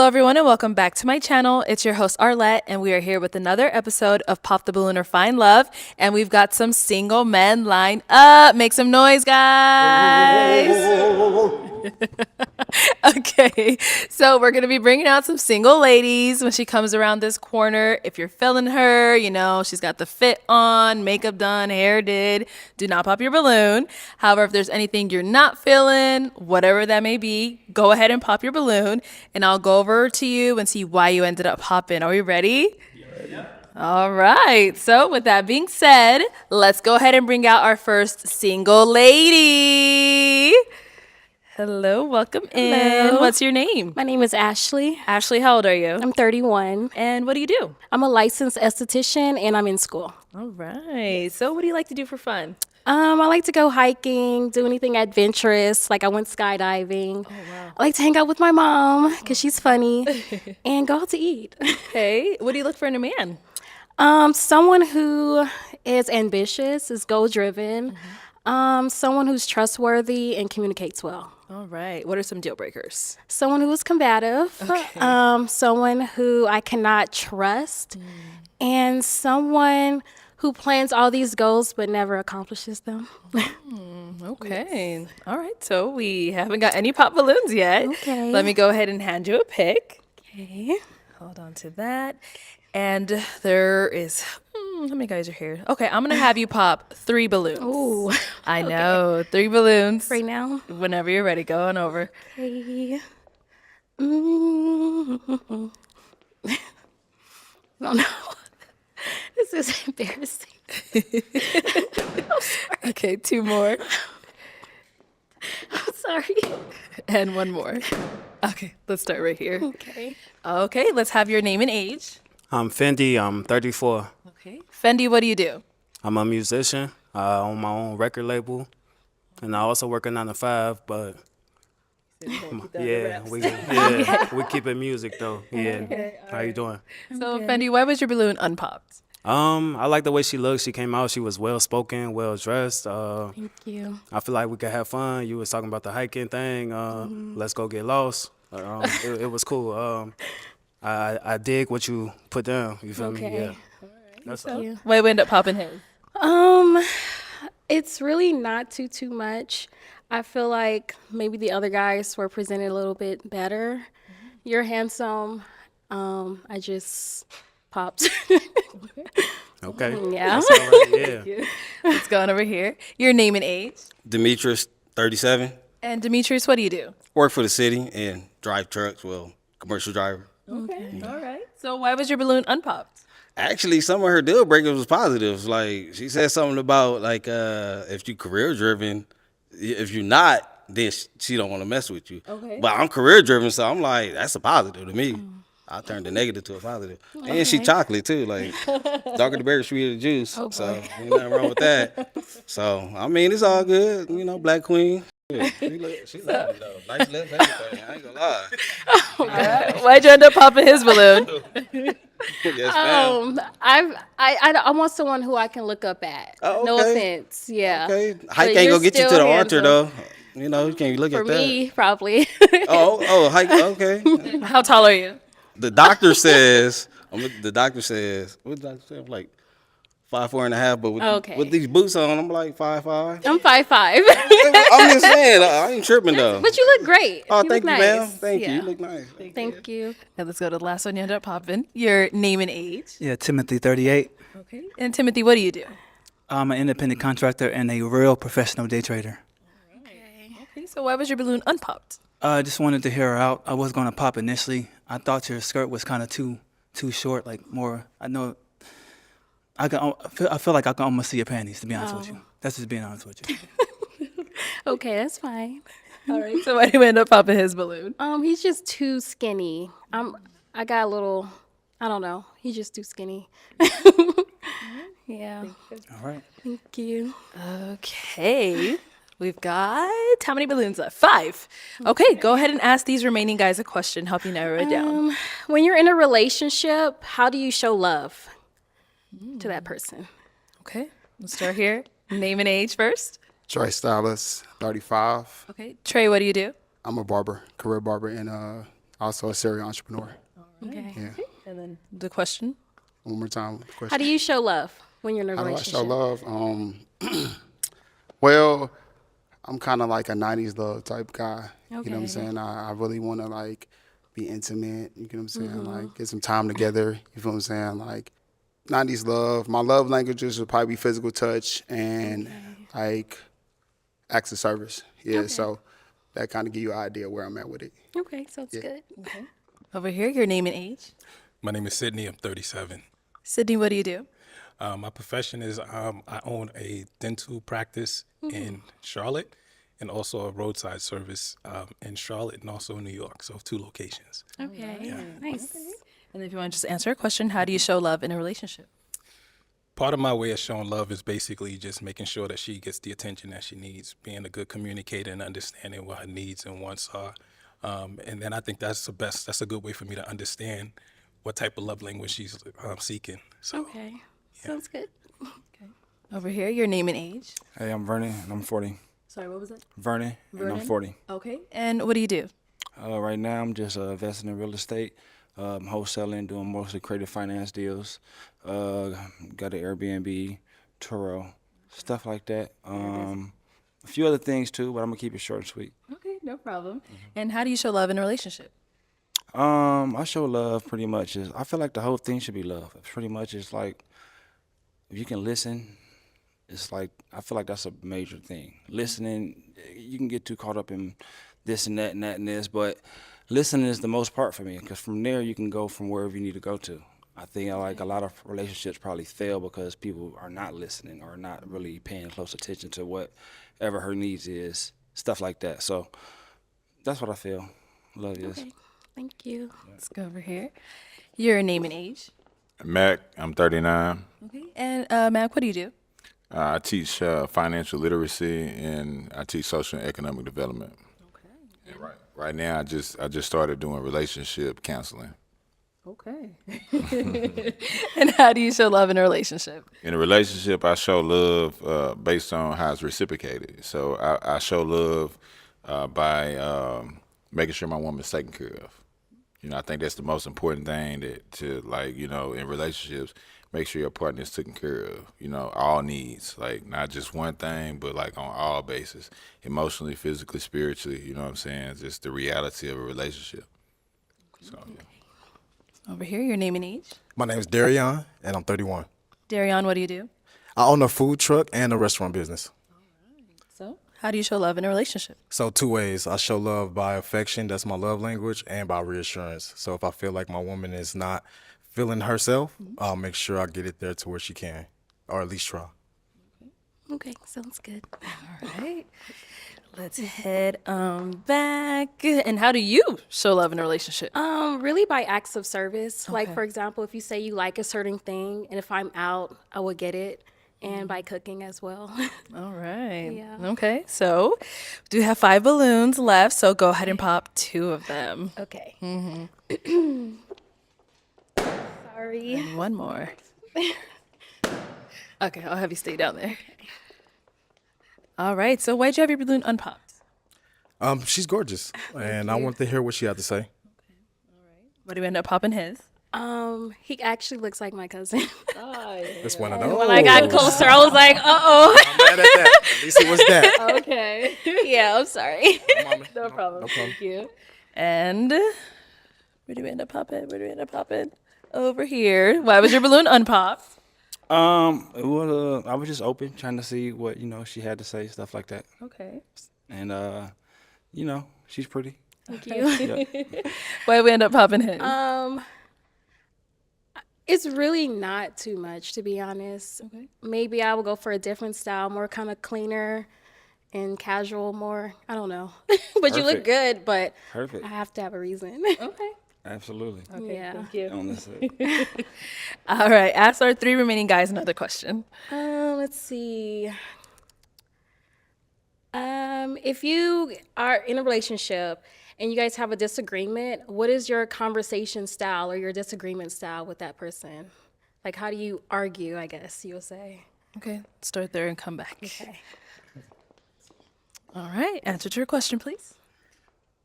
Hello, everyone, and welcome back to my channel. It's your host, Arlette, and we are here with another episode of Pop the Balloon or Find Love. And we've got some single men lined up. Make some noise, guys. Okay, so we're going to be bringing out some single ladies when she comes around this corner. If you're feeling her, you know, she's got the fit on, makeup done, hair did. Do not pop your balloon. However, if there's anything you're not feeling, whatever that may be, go ahead and pop your balloon, and I'll go over to you and see why you ended up popping. Are we ready? Yeah. All right. So with that being said, let's go ahead and bring out our first single lady. Hello, welcome in. Hello. What's your name? My name is Ashley. Ashley, how old are you? I'm 31. And what do you do? I'm a licensed esthetician and I'm in school. All right. So what do you like to do for fun? I like to go hiking, do anything adventurous. Like I went skydiving. Oh, wow. I like to hang out with my mom because she's funny and go out to eat. Okay. What do you look for in a man? Someone who is ambitious, is goal-driven. Someone who's trustworthy and communicates well. All right. What are some deal breakers? Someone who is combative. Okay. Someone who I cannot trust. And someone who plans all these goals but never accomplishes them. Okay. All right. So we haven't got any pop balloons yet. Okay. Let me go ahead and hand you a pick. Okay. Hold on to that. And there is, how many guys are here? Okay, I'm going to have you pop 3 balloons. Ooh. I know, 3 balloons. Right now? Whenever you're ready, go on over. Okay. Mm. I don't know. This is embarrassing. Okay, 2 more. I'm sorry. And 1 more. Okay, let's start right here. Okay. Okay, let's have your name and age. I'm Fendi. I'm 34. Okay. Fendi, what do you do? I'm a musician on my own record label, and I also work a 9 to 5. But we keep it music though. Yeah. Okay, How you doing? So, Fendi, why was your balloon unpopped? I like the way she looked. She came out. She was well spoken, well dressed. Thank you. I feel like we could have fun. You was talking about the hiking thing. Let's go get lost. It was cool. I dig what you put down. You feel me? Okay. Yeah. That's all. You. Why we end up popping his? It's really not too much. I feel like maybe the other guys were presented a little bit better. You're handsome. I just popped. Okay. Yeah. That's all right. Yeah. Let's go on over here. Your name and age. Demetrius, 37. And Demetrius, what do you do? Work for the city and drive trucks. Well, commercial driver. Okay. All right. So why was your balloon unpopped? Actually, some of her deal breakers was positive. Like she said something about like if you career driven, if you're not, then she don't want to mess with you. Okay. But I'm career driven, so I'm like that's a positive to me. I turned the negative to a positive. And she chocolate too, like darker the berry, sweeter the juice. Oh, So boy. ain't nothing wrong with that. So I mean, it's all good. You know, Black Queen. Yeah, she love me though. Nice lips, everything. I ain't gonna lie. Why'd you end up popping his balloon? Yes, ma'am. I want someone who I can look up at. Oh, No okay. offense. Yeah. Okay, But hike ain't you're gonna get you to still the altar handsome. though. You know, you can't look For at that. me, probably. Oh, hike. Okay. How tall are you? The doctor says. What the doctor says? I'm like 5'4.5", but Okay. with these boots on, I'm like 5'5". I'm 5'5". I'm just saying, I ain't tripping though. But you look great. Oh, you thank look you, nice. ma'am. Thank you. Yeah. You look nice. Thank you. Now let's go to the last one you end up popping. Your name and age. Yeah, Timothy, 38. Okay. And Timothy, what do you do? I'm an independent contractor and a real professional day trader. Okay. So why was your balloon unpopped? I just wanted to hear her out. I was going to pop initially. I thought your skirt was kind of too short, like more. I know. I feel like I can almost see your panties, to be honest with you. That's just being honest with you. Okay, that's fine. All right. So why do you end up popping his balloon? He's just too skinny. I got a little, I don't know. He's just too skinny. Yeah. All right. Thank you. Okay. We've got how many balloons left? 5. Okay, go ahead and ask these remaining guys a question. Help you narrow it down. When you're in a relationship, how do you show love to that person? Okay, let's start here. Name and age first. Trey Stylist, 35. Okay, Trey, what do you do? I'm a barber, career barber in Also a serial entrepreneur. Okay. Yeah. And then the question. One more time. How Question. do you show love when you're in a How do I relationship? show love? Well, I'm kind of like a 90s love type guy. You know what I'm Okay. saying? I really want to like be intimate. You know what I'm saying? Like get some time together. You feel what I'm saying? Like 90s love. My love languages would probably be physical touch and like acts of service. Yeah. Okay. So that kind of give you an idea where I'm at with it. Okay, sounds good. Over here, your name and age. My name is Sydney. I'm 37. Sydney, what do you do? My profession is I own a dental practice in Charlotte and also a roadside service in Charlotte and also New York. So 2 locations. Okay, nice. And if you want to just answer a question, how do you show love in a relationship? Part of my way of showing love is basically just making sure that she gets the attention that she needs, being a good communicator and understanding what her needs and wants are. And then I think that's that's a good way for me to understand what type of love language she's seeking. So Okay, sounds good. Over here, your name and age. Hey, I'm Vernon, and I'm 40. Sorry, what was that? Vernon, and I'm 40. Okay. And what do you do? Right now, I'm just investing in real estate, wholesaling, doing mostly creative finance deals. Got an Airbnb, Turo, stuff like that. A few other things too, but I'm gonna keep it short and sweet. Okay, no problem. And how do you show love in a relationship? I show love pretty much. I feel like the whole thing should be love. It's pretty much it's like if you can listen, it's like I feel like that's a major thing. Listening, you can get too caught up in this and that and that and this, but listening is the most part for me because from there you can go from wherever you need to go to. I think like a lot of relationships probably fail because people are not listening or not really paying close attention to whatever her needs is, stuff like that. So that's what I feel love is. Okay, thank you. Let's go over here. Your name and age. Mac, I'm 39. Okay. And Mac, what do you do? I teach financial literacy and I teach social and economic development. Okay. And right now, I just started doing relationship counseling. Okay. And how do you show love in a relationship? In a relationship, I show love based on how it's reciprocated. So I show love by making sure my woman's taken care of. You know, I think that's the most important thing to like, you know, in relationships, make sure your partner is taken care of, you know, all needs, like not just one thing, but like on all bases, emotionally, physically, spiritually, you know what I'm saying? Just the reality of a relationship. So, yeah. Over here, your name and age. My name is Darion, and I'm 31. Darion, what do you do? I own a food truck and a restaurant business. So, how do you show love in a relationship? So 2 ways. I show love by affection, that's my love language, and by reassurance. So if I feel like my woman is not feeling herself, I'll make sure I get it there to where she can, or at least try. Okay, sounds good. All right. Let's head back. And how do you show love in a relationship? Really by acts of service. Like, Okay. for example, if you say you like a certain thing, and if I'm out, I will get it. And by cooking as well. All right. Yeah. Okay. So, we do have 5 balloons left. So, go ahead and pop 2 of them. Okay. Sorry. And 1 more. Okay. I'll have you stay down there. All right. So, why'd you have your balloon unpopped? She's gorgeous, and I want to hear what she had to say. What do we end up popping his? He actually looks like my cousin. It's one of those. When I got closer, I was like, uh-oh. I'm mad at that. At least it was that. Okay. Yeah, I'm sorry. No problem. Thank you. And where do we end up popping? Over here. Why was your balloon unpopped? It was I was just open, trying to see what she had to say, stuff like that. Okay. And she's pretty. Thank you. Why we end up popping his? It's really not too much, to be honest. Okay. Maybe I will go for a different style, more kind of cleaner and casual, more. I don't know. But you look Perfect. good, but Perfect. I have to have a reason. Okay. Absolutely. Yeah. Thank you. On this side. All right. Ask our 3 remaining guys another question. Let's see. If you are in a relationship and you guys have a disagreement, what is your conversation style or your disagreement style with that person? Like, how do you argue, I guess you'll say? Okay. Start there and come back. Okay. All right. Answer to your question, please.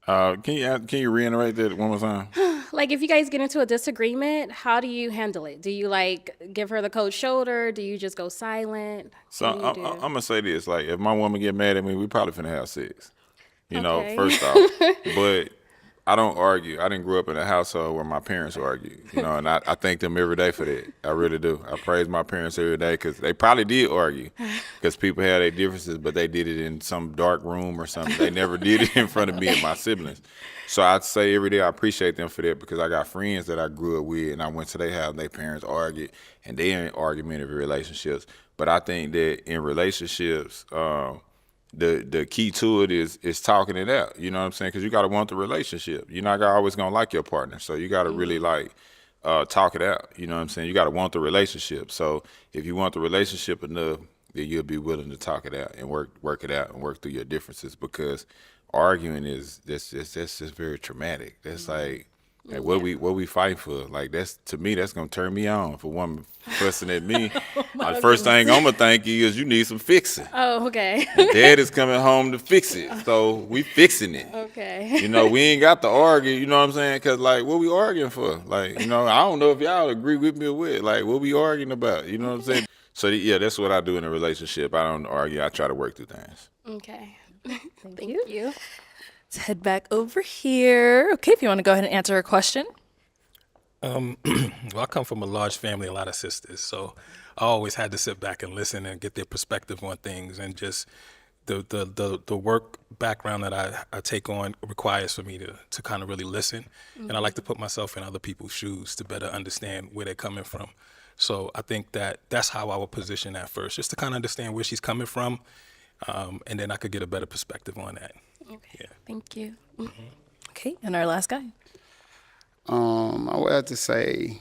Can you reiterate that one more time? Like, if you guys get into a disagreement, how do you handle it? Do you like give her the cold shoulder? Do you just go silent? So What do you I'm do? gonna say this: like, if my woman get mad at me, we probably finna have sex. Okay. First off, but I don't argue. I didn't grow up in a household where my parents argue. And I thank them every day for that. I really do. I praise my parents every day because they probably did argue because people had their differences, but they did it in some dark room or something. They never did it in front of me and my siblings. So I'd say every day I appreciate them for that because I got friends that I grew up with and I went to their house and their parents argued and they in argumentative relationships. But I think that in relationships, the key to it is talking it out. You know what I'm saying? Because you got to want the relationship. You're not always gonna like your partner, so you got to really like talk it out. You know what I'm saying? You got to want the relationship. So if you want the relationship enough, then you'll be willing to talk it out and work it out and work through your differences. Because arguing that's just very traumatic. That's like what we fighting for? Like that's to me that's gonna turn me on. If a woman fussing at me, the first thing I'm gonna think is you need some fixing. Oh, okay. Dad is coming home to fix it, so we fixing it. Okay. We ain't got to argue. You know what I'm saying? Cause like what we arguing for? Like I don't know if y'all agree with me or what. Like what we arguing about? You know what I'm saying? So yeah, that's what I do in a relationship. I don't argue. I try to work through things. Okay. Thank you. Let's head back over here. Okay, if you want to go ahead and answer a question. Well, I come from a large family, a lot of sisters, so I always had to sit back and listen and get their perspective on things, and just the work background that I take on requires for me to kind of really listen, and I like to put myself in other people's shoes to better understand where they're coming from. So I think that's how I would position that first, just to kind of understand where she's coming from, and then I could get a better perspective on that. Okay. Yeah. Thank you. Okay, and our last guy. I would have to say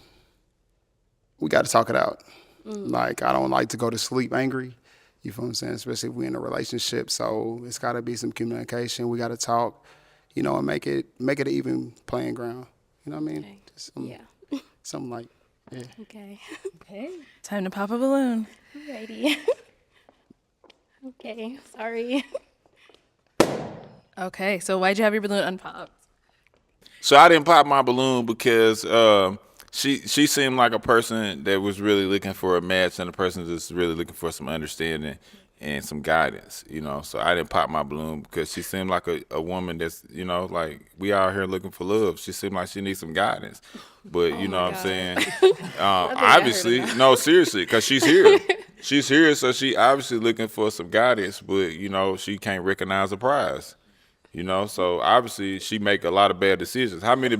we got to talk it out. Like I don't like to go to sleep angry. You feel what I'm saying? Especially if we're in a relationship. So it's got to be some communication. We got to talk, and make it an even playing ground. You know what I mean? Okay. Just Yeah. something like yeah. Okay. Okay, time to pop a balloon. Alrighty. Okay. Sorry. Okay, so why'd you have your balloon unpopped? So I didn't pop my balloon because she seemed like a person that was really looking for a match and a person that's really looking for some understanding and some guidance, So I didn't pop my balloon because she seemed like a woman that's, like we out here looking for love. She seemed like she needs some guidance. But you know what I'm saying? Obviously, no, seriously, because she's here. She's here, so she obviously looking for some guidance, but she can't recognize the prize. So obviously she make a lot of bad decisions. How many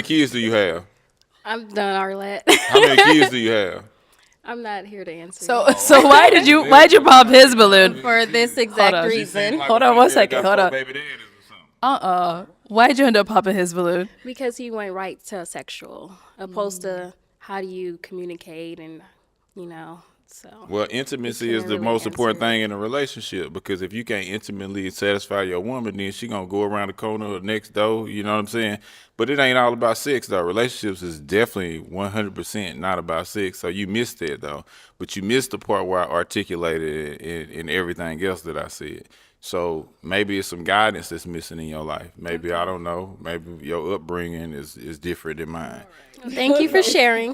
kids do you have? I'm done, Arlette. How many kids do you have? I'm not here to answer. So why'd you pop his balloon? for this exact reason. Hold on one second. Hold on. Why'd you end up popping his balloon? Because he went right to sexual, opposed to how do you communicate and, so. Well, intimacy You is the couldn't most really important answer thing in a relationship because if you can't intimately satisfy your woman, then she gonna go around the corner or next door. You know what I'm saying? But it ain't all about sex though. Relationships is definitely 100% not about sex. So you missed that though. But you missed the part where I articulated it in everything else that I said. So maybe it's some guidance that's missing in your life. Maybe I don't know. Maybe your upbringing is different than mine. Thank you for sharing.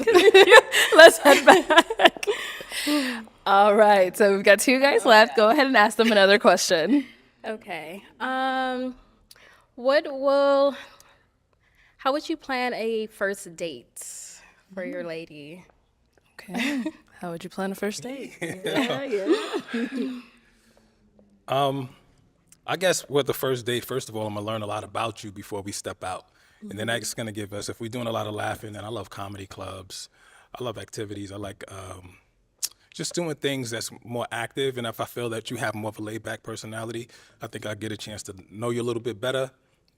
Let's head back. All right, so we've got two guys left. Go ahead and ask them another question. Okay. How would you plan a first date for your lady? Okay. How would you plan a first date? I guess with the first date, first of all, I'm gonna learn a lot about you before we step out. And then that's gonna give us, if we're doing a lot of laughing, then I love comedy clubs. I love activities. I like just doing things that's more active. And if I feel that you have more of a laid back personality, I think I get a chance to know you a little bit better.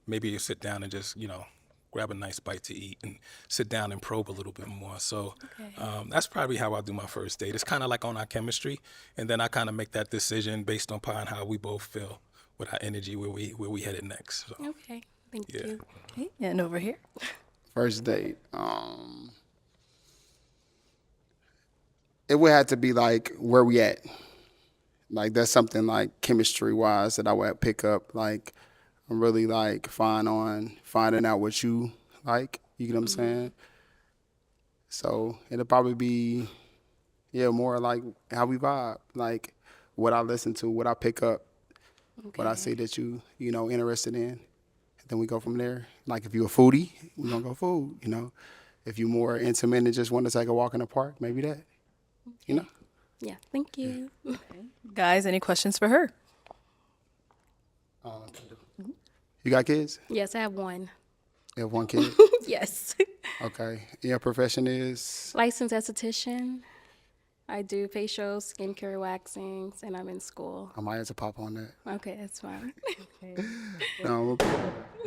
Maybe you sit down and just, grab a nice bite to eat and sit down and probe a little bit more. So that's probably how I do my first date. It's kind of like on our chemistry. And then I kind of make that decision based upon how we both feel with our energy, where we headed next. So, Okay. Thank yeah. you. Okay, and over here. First date. It would have to be like where we at. Like that's something like chemistry wise that I would pick up. Like I'm really like fine on finding out what you like. You get what I'm saying? So it'll probably be, yeah, more like how we vibe, like what I listen to, what I pick up, what I see that you know, interested in. Then we go from there. Like if you're a foodie, we're gonna go food, you know. If you're more intimate and just want to take a walk in the park, maybe that, you know. Yeah, thank you. Guys, any questions for her? You got kids? Yes, I have one. You have one kid? Yes. Okay. Your profession is? Licensed esthetician. I do facials, skincare, waxings, and I'm in school. I might have to pop on that. Okay, that's fine. No,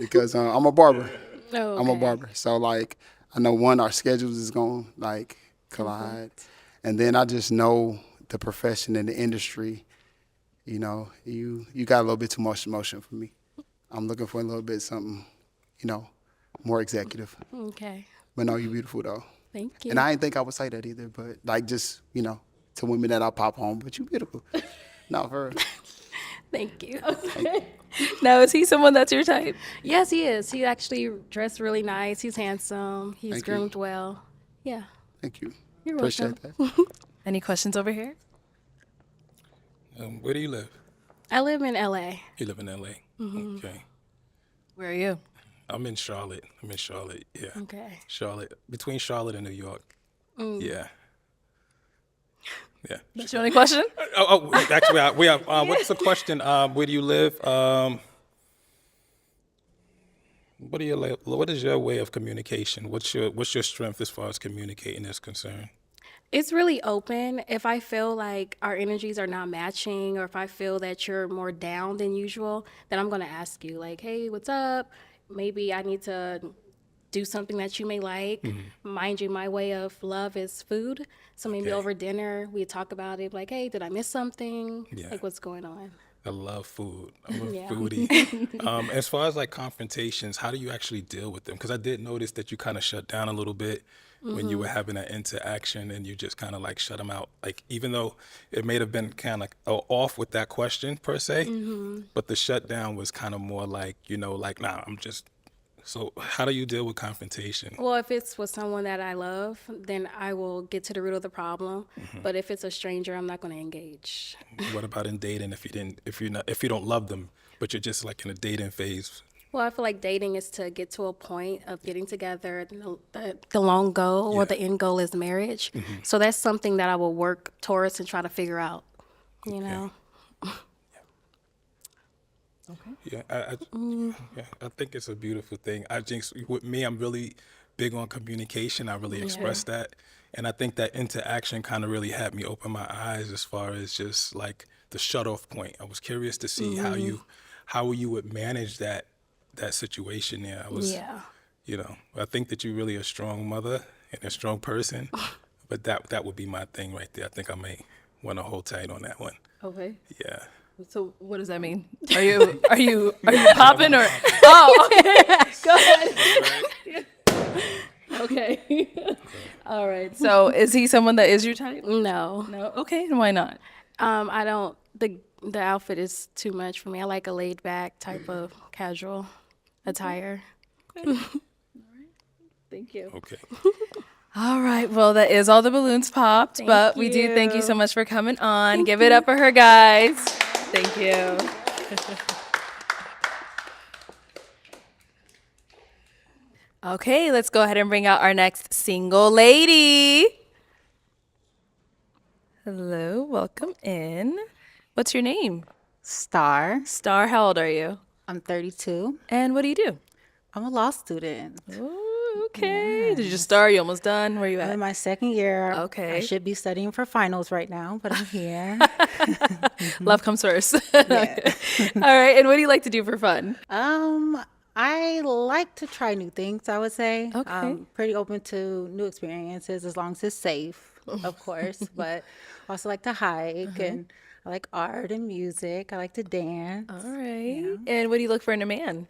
because I'm a barber. Oh, I'm a okay. barber. So, like, I know, one, our schedules is going to, like, collide. And then I just know the profession and the industry, you know, you got a little bit too much emotion for me. I'm looking for a little bit something, you know, more executive. Okay. But no, you're beautiful, though. Thank you. And I didn't think I would say that either, but, like, just, you know, to women that I pop on, but you beautiful. No, for real. Thank you. Now, is he someone that's your type? Yes, he is. He actually dressed really nice. He's handsome. He's Thank you. groomed well. Yeah. Thank you. You're Appreciate welcome. that. Any questions over here? Where do you live? I live in LA. You live in L.A. Okay. Where are you? I'm in Charlotte. Yeah. Okay. Charlotte, between Charlotte and New York. Yeah. Yeah. That's your only question? Actually, we have. What's the question? Where do you live? What is your way of communication? What's your strength as far as communicating is concerned? It's really open. If I feel like our energies are not matching, or if I feel that you're more down than usual, then I'm going to ask you, like, hey, what's up? Maybe I need to do something that you may like. Mind you, my way of love is food. So maybe Okay. over dinner, we talk about it, like, hey, did I miss something? Yeah. Like, what's going on? I love food. I'm a Yeah. foodie. As far as like confrontations, how do you actually deal with them? Because I did notice that you kind of shut down a little bit when you were having that interaction, and you just kind of like shut them out. Like, even though it may have been kind of off with that question per se, but the shutdown was kind of more like, you know, like, nah, I'm just. So how do you deal with confrontation? Well, if it's with someone that I love, then I will get to the root of the problem. But if it's a stranger, I'm not going to engage. What about in dating? If you don't love them, but you're just like in a dating phase? Well, I feel like dating is to get to a point of getting together. The long goal or the end goal is marriage. So that's something that I will work towards and try to figure out, you know? Yeah, I think it's a beautiful thing. I think with me, I'm really big on communication. I really express that. And I think that interaction kind of really had me open my eyes as far as just like the shut off point. I was curious to see how you would manage that situation there. You know, I think that you're really a strong mother and a strong person, but that would be my thing right there. I think I may want to hold tight on that one. Okay. Yeah. So what does that mean? Are you popping or? Oh, okay. Go ahead. Okay. All right. So is he someone that is your type? No. No. Okay. And why not? I don't, the outfit is too much for me. I like a laid back type of casual attire. Thank you. Okay. All right. Well, that is all the balloons popped, but we do thank you so much for coming on. Give it up for her, guys. Thank you. Okay, let's go ahead and bring out our next single lady. Hello, welcome in. What's your name? Star. Star, how old are you? I'm 32. And what do you do? I'm a law student. Ooh, okay. Did you just start? You almost done? Where you I'm in at? my second year. Okay. I should be studying for finals right now, but I'm here. Love comes first. All right. And what do you like to do for fun? I like to try new things, I would say. Okay. I'm pretty open to new experiences as long as it's safe, of course. But I also like to hike and I like art and music. I like to dance. All right. And what do you look for in a man?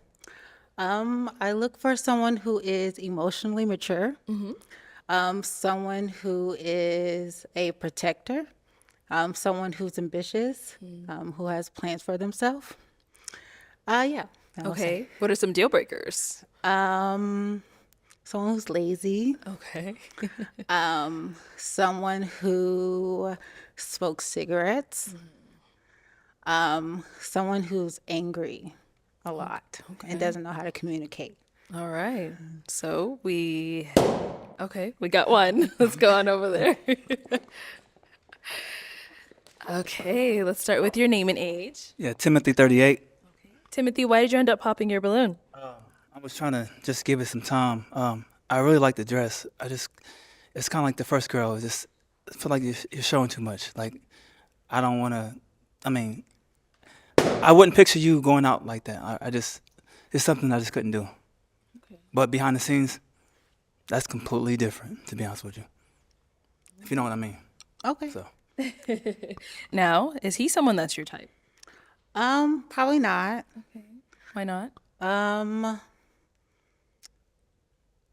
I look for someone who is emotionally mature, someone who is a protector, someone who's ambitious, who has plans for themselves. Yeah. I would say. Okay. What are some deal breakers? Someone who's lazy. Okay. Someone who smokes cigarettes. Someone who's angry a lot and doesn't know how to communicate. All right. So okay, we got one. Let's go on over there. Okay, let's start with your name and age. Yeah, Timothy 38. Timothy, why did you end up popping your balloon? I was trying to just give it some time. I really like the dress. It's kind of like the first girl. I feel like you're showing too much. Like, I don't want to, I wouldn't picture you going out like that. It's something I just couldn't do. Okay. But behind the scenes, that's completely different, to be honest with you. If you know what I mean. Okay. So, Now, is he someone that's your type? Probably not. Why not?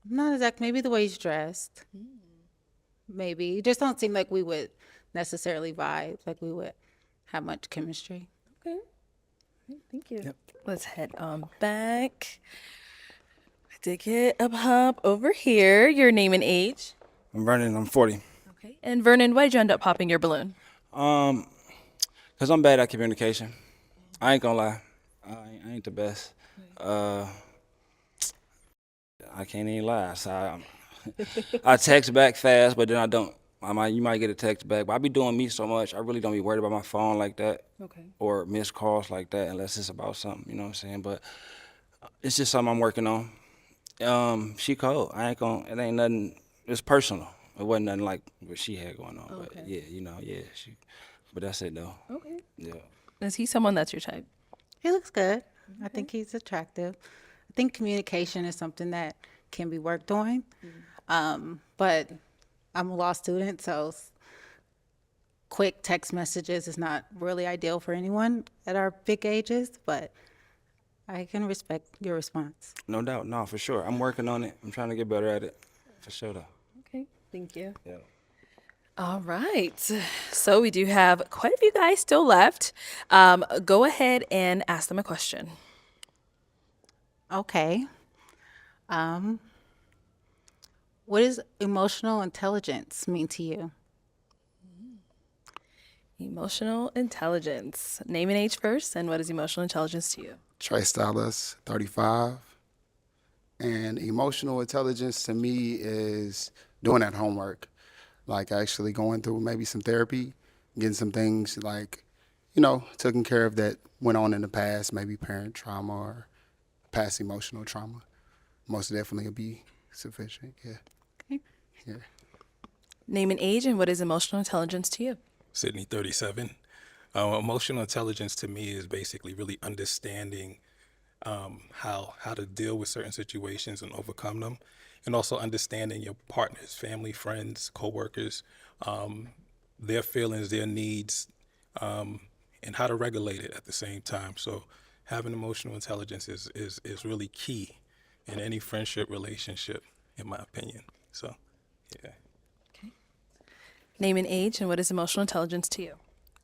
Not exactly. Maybe the way he's dressed. Maybe. It just don't seem like we would necessarily vibe, like we would have much chemistry. Okay. Thank you. Yep. Let's head on back. I did get a pop over here. Your name and age. I'm Vernon. I'm 40. Okay. And Vernon, why did you end up popping your balloon? Cause I'm bad at communication. I ain't gonna lie. I ain't the best. I can't even lie. So I text back fast, but then I don't. You might get a text back, but I be doing me so much. I really don't be worried about my phone like that, or missed calls like that, unless it's about something. You know what I'm saying? But it's just something I'm working on. She cold. I ain't gonna. It ain't nothing. It's personal. It wasn't nothing like what she had going on. Okay. But yeah, She. But that's it though. Okay. Yeah. Is he someone that's your type? He looks good. I think he's attractive. I think communication is something that can be worked on. But I'm a law student, so quick text messages is not really ideal for anyone at our big ages, but I can respect your response. No doubt. No, for sure. I'm working on it. I'm trying to get better at it. For sure though. Okay. Thank you. Yeah. All right. So we do have quite a few guys still left. Go ahead and ask them a question. Okay. What does emotional intelligence mean to you? Emotional intelligence. Name and age first, and what is emotional intelligence to you? Trey Stylus, 35. And emotional intelligence to me is doing that homework, like actually going through maybe some therapy, getting some things like, taken care of that went on in the past, maybe parent trauma or past emotional trauma. Most definitely will be sufficient, yeah. Okay. Yeah. Name and age, and what is emotional intelligence to you? Sydney, 37. Emotional intelligence to me is basically really understanding how to deal with certain situations and overcome them, and also understanding your partners, family, friends, coworkers, their feelings, their needs, and how to regulate it at the same time. So having emotional intelligence is really key in any friendship relationship, in my opinion. So, yeah. Name and age, and what is emotional intelligence to you?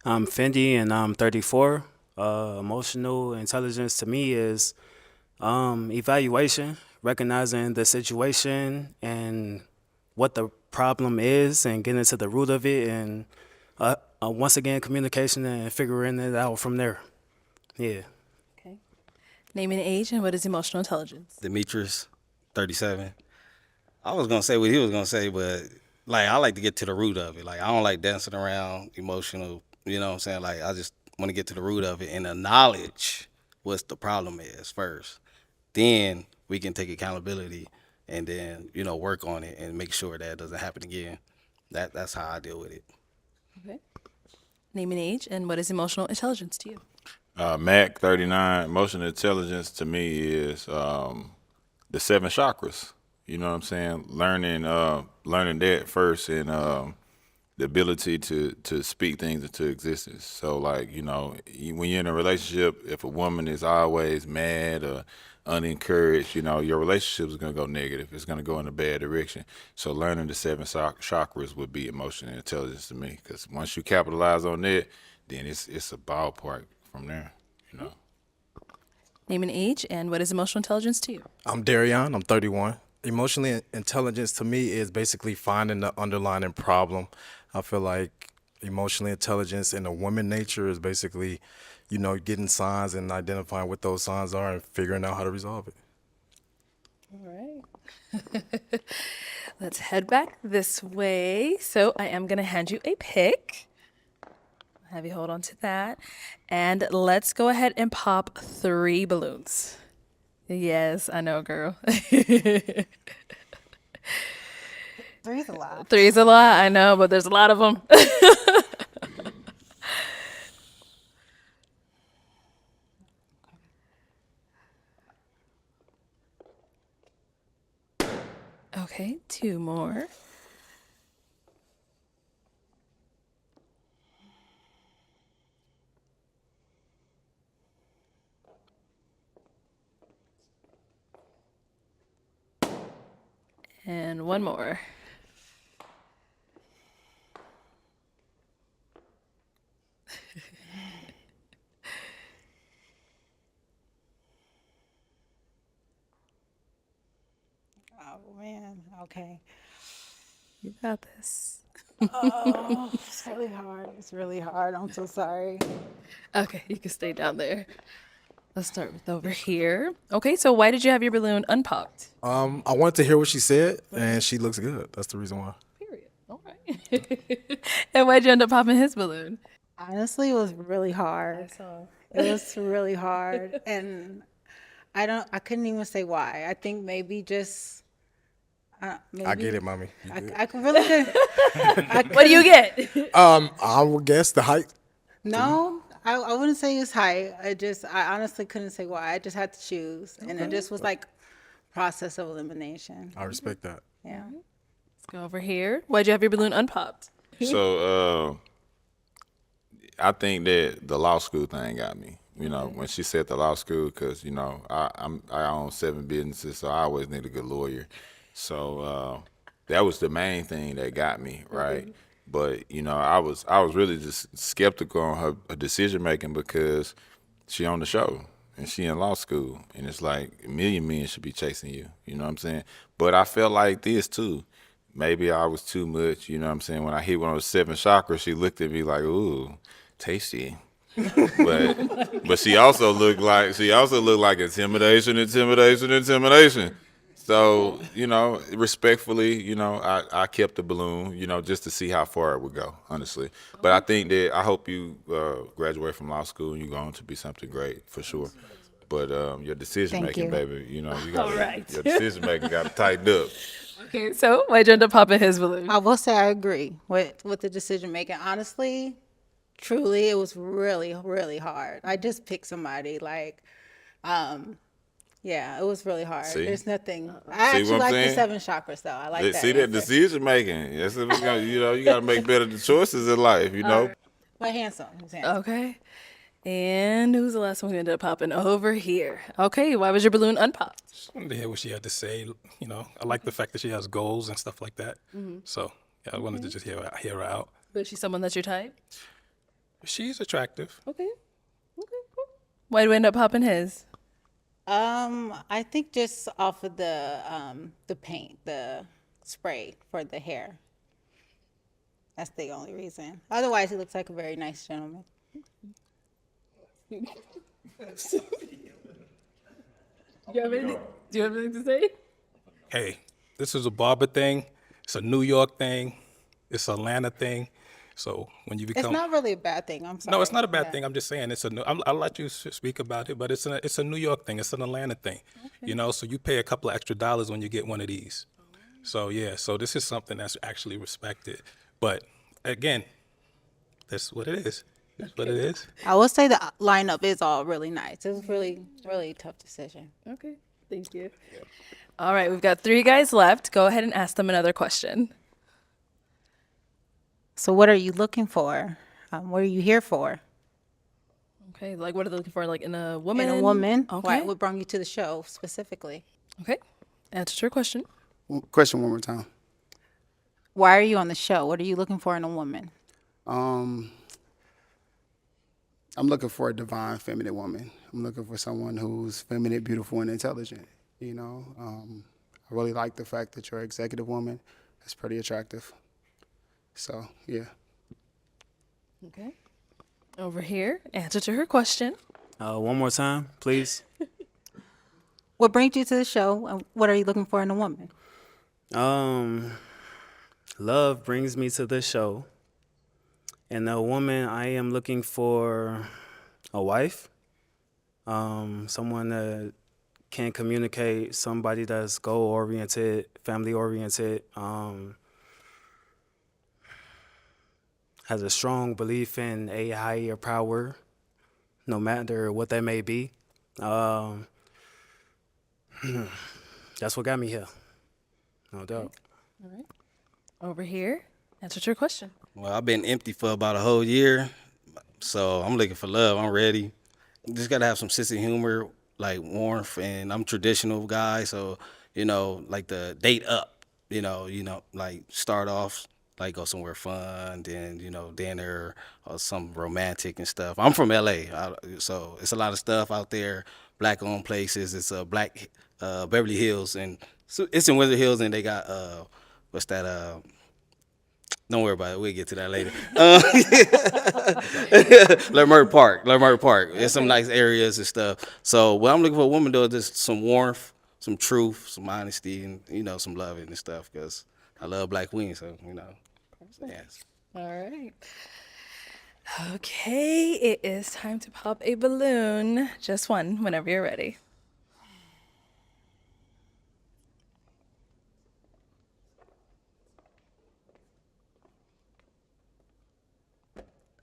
I'm Fendi and I'm 34. Emotional intelligence to me is evaluation, recognizing the situation and what the problem is and getting to the root of it, and once again, communication and figuring it out from there. Yeah. Okay. Name and age, and what is emotional intelligence? Demetrius, 37. I was gonna say what he was gonna say, but I like to get to the root of it. Like, I don't like dancing around emotional, you know what I'm saying? Like, I just want to get to the root of it and acknowledge what the problem is first. Then we can take accountability and then, work on it and make sure that it doesn't happen again. That's how I deal with it. Okay. Name and age, and what is emotional intelligence to you? Mac, 39. Emotional intelligence to me is the 7 chakras. You know what I'm saying? Learning that first, and the ability to speak things into existence. So, like, when you're in a relationship, if a woman is always mad or unencouraged, your relationship is going to go negative. It's going to go in a bad direction. So learning the 7 chakras would be emotional intelligence to me, because once you capitalize on that, then it's a ballpark from there, Name and age, and what is emotional intelligence to you? I'm Darion. I'm 31. Emotionally intelligence to me is basically finding the underlying problem. I feel like emotionally intelligence in a woman nature is basically, getting signs and identifying what those signs are and figuring out how to resolve it. All right. Let's head back this way. So I am going to hand you a pick. Have you hold on to that. And let's go ahead and pop 3 balloons. Yes, I know, girl. 3's a lot. 3's a lot, I know, but there's a lot of them. Okay, 2 more. And 1 more. Oh man. Okay. You got this. Oh, it's really hard. It's really hard. I'm so sorry. Okay, you can stay down there. Let's start with over here. Okay, so why did you have your balloon unpopped? I wanted to hear what she said, and she looks good. That's the reason why. Period. All right. And why'd you end up popping his balloon? Honestly, it was really hard. It was really hard, and I couldn't even say why. I think maybe just. Maybe, I get it, mommy. You good. I could really could. What do you get? I would guess the height. No, I wouldn't say it's height. I honestly couldn't say why. I just had to choose, and it just was like process of elimination. I respect that. Yeah. Let's go over here. Why'd you have your balloon unpopped? So I think that the law school thing got me. When she said the law school, because I own 7 businesses, so I always need a good lawyer. So that was the main thing that got me, right? But I was really just skeptical on her decision making because she on the show and she in law school, and it's like a million men should be chasing you. You know what I'm saying? But I felt like this too. Maybe I was too much. You know what I'm saying? When I hit one of those 7 chakras, she looked at me like, "Ooh, tasty." but she also looked like intimidation. So, respectfully, I kept the balloon, just to see how far it would go, honestly. But I think that I hope you graduate from law school and you go on to be something great for sure. But your decision making, baby, you got right. your decision making got to tighten up. Okay, so why'd you end up popping his balloon? I will say I agree with the decision making. Honestly, truly, it was really, really hard. I just picked somebody yeah, it was really hard. See? There's nothing. I See actually what I'm like the saying? 7 chakras though. I like that. See that answer. decision making. That's if you got to make better choices in life, But handsome. He's Oh. handsome. Okay. And who's the last one who ended up popping over here? Okay, why was your balloon unpopped? Just wanted to hear what she had to say. I like the fact that she has goals and stuff like that. So yeah, I wanted to just hear her out. But she's someone that's your type? She's attractive. Okay. Okay, cool. Why'd we end up popping his? I think just off of the paint, the spray for the hair. That's the only reason. Otherwise, he looks like a very nice gentleman. Do you have anything to say? Hey, this is a barber thing. It's a New York thing. It's an Atlanta thing. So when you become, It's not really a bad thing. I'm sorry. no, it's not a bad Yeah. thing. I'm just saying I'll let you speak about it, but it's a New York thing. It's an Atlanta thing. So you pay a couple of extra dollars when you get one of these. So yeah, so this is something that's actually respected. But again, that's what it is. That's what it is. I will say the lineup is all really nice. It was really, really tough decision. Okay, thank you. All right, we've got 3 guys left. Go ahead and ask them another question. So, what are you looking for? What are you here for? Okay, like what are they looking for, like in a woman? In a woman? Okay. What brought you to the show specifically? Okay, answer your question. Question one more time. Why are you on the show? What are you looking for in a woman? I'm looking for a divine feminine woman. I'm looking for someone who's feminine, beautiful, and intelligent. You know, I really like the fact that you're an executive woman. That's pretty attractive. So yeah. Okay. Over here, answer to her question. One more time, please. What brings you to the show, and what are you looking for in a woman? Love brings me to this show. And a woman, I am looking for a wife, someone that can communicate, somebody that's goal-oriented, family-oriented, has a strong belief in a higher power, no matter what that may be. That's what got me here, no doubt. Over here, answer to her question. Well, I've been empty for about a whole year, so I'm looking for love. I'm ready. Just gotta have some sense of humor, like warmth, and I'm traditional guy, so like the date up. Like start off like go somewhere fun, then dinner or some romantic and stuff. I'm from LA, so it's a lot of stuff out there. Black-owned places. It's black Beverly Hills, and so it's in Wizard Hills, and they got what's that? Don't worry about it. We'll get to that later. Leimert Park. There's some nice areas and stuff. So what I'm looking for a woman though is just some warmth, some truth, some honesty, and some loving and stuff. Because I love black queens, so yes. All right. Okay, it is time to pop a balloon. Just one, whenever you're ready.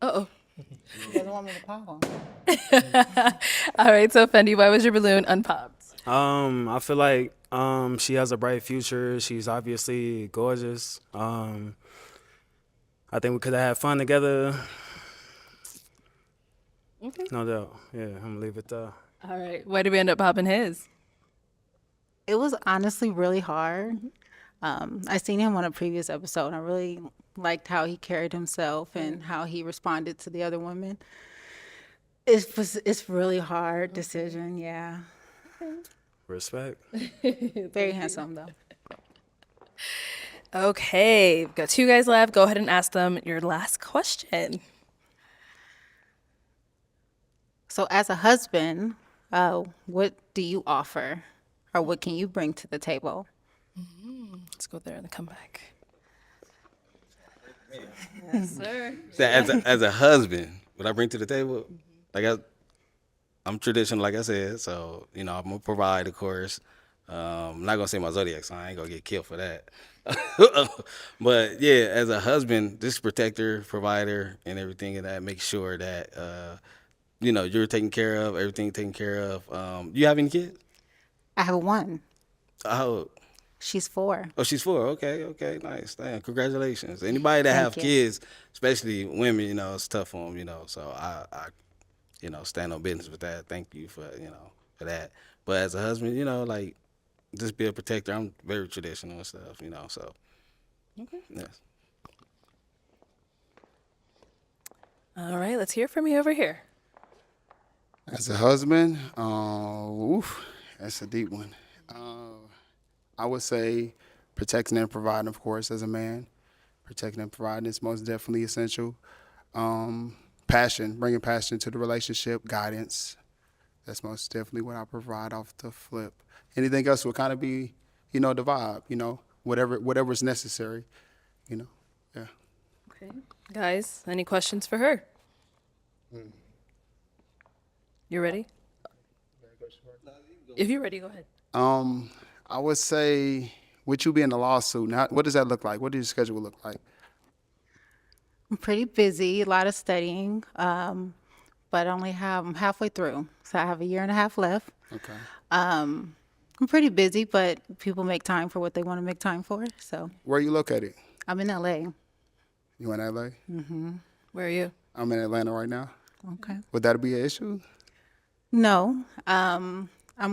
Uh-oh. Doesn't want me to pop on. All right, so Fendi, why was your balloon unpopped? I feel like she has a bright future. She's obviously gorgeous. I think we could have had fun together. Okay. No doubt. Yeah, I'm gonna leave it there. All right, why did we end up popping his? It was honestly really hard. I seen him on a previous episode, and I really liked how he carried himself and how he responded to the other women. It's really hard decision, yeah. Respect. Very handsome though. Okay, we've got two guys left. Go ahead and ask them your last question. So as a husband, what do you offer, or what can you bring to the table? Let's go there and then come back. Yes, sir. So as a husband, what I bring to the table, like I'm traditional, like I said. So I'm gonna provide, of course. I'm not gonna say my zodiac sign. I ain't gonna get killed for that. But yeah, as a husband, just protector, provider, and everything, and that make sure that you're taken care of, everything taken care of. You have any kids? I have one. Oh, She's 4. oh, she's 4. Okay, nice. Damn, congratulations. Anybody that have Thank you. kids, especially women, it's tough for them. So I stand on business with that. Thank you for for that. But as a husband, like just be a protector. I'm very traditional and stuff. So Okay. yes. All right, let's hear from you over here. As a husband, that's a deep one. I would say protecting and providing, of course, as a man. Protecting and providing is most definitely essential. Passion, bringing passion to the relationship, guidance. That's most definitely what I provide off the flip. Anything else would kind of be, the vibe, whatever's necessary, yeah. Okay. Guys, any questions for her? You ready? If you're ready, go ahead. I would say, with you being a lawsuit, now, what does that look like? What does your schedule look like? I'm pretty busy, a lot of studying, but I'm halfway through. So I have a year and a half left. Okay. I'm pretty busy, but people make time for what they want to make time for. So Where are you located? I'm in LA. You in LA? Where are you? I'm in Atlanta right now. Okay. Would that be an issue? No, I'm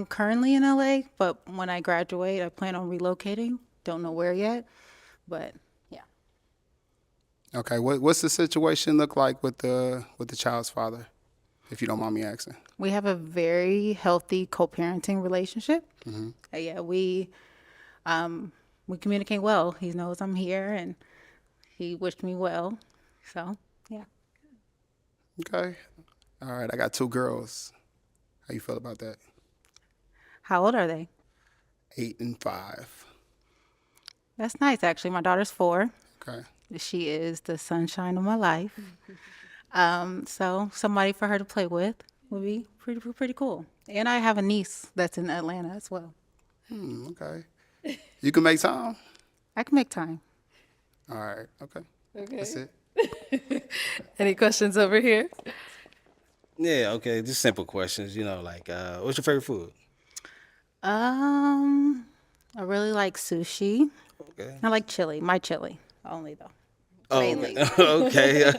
currently in LA, but when I graduate, I plan on relocating. Don't know where yet, but yeah. Okay. What's the situation look like with the child's father? if you don't mind me asking? We have a very healthy co-parenting relationship. Yeah, we communicate well. He knows I'm here, and he wished me well. So yeah. Okay. All right, I got 2 girls. How you feel about that? How old are they? 8 and 5. That's nice, actually. My daughter's 4. Okay. She is the sunshine of my life. So somebody for her to play with would be pretty cool. And I have a niece that's in Atlanta as well. Okay. You can make time? I can make time. All right. Okay. That's it. Any questions over here? Yeah, okay, just simple questions. You know, like, what's your favorite food? I really like sushi. Okay. I like chili. My chili only though. Oh, Mainly. okay.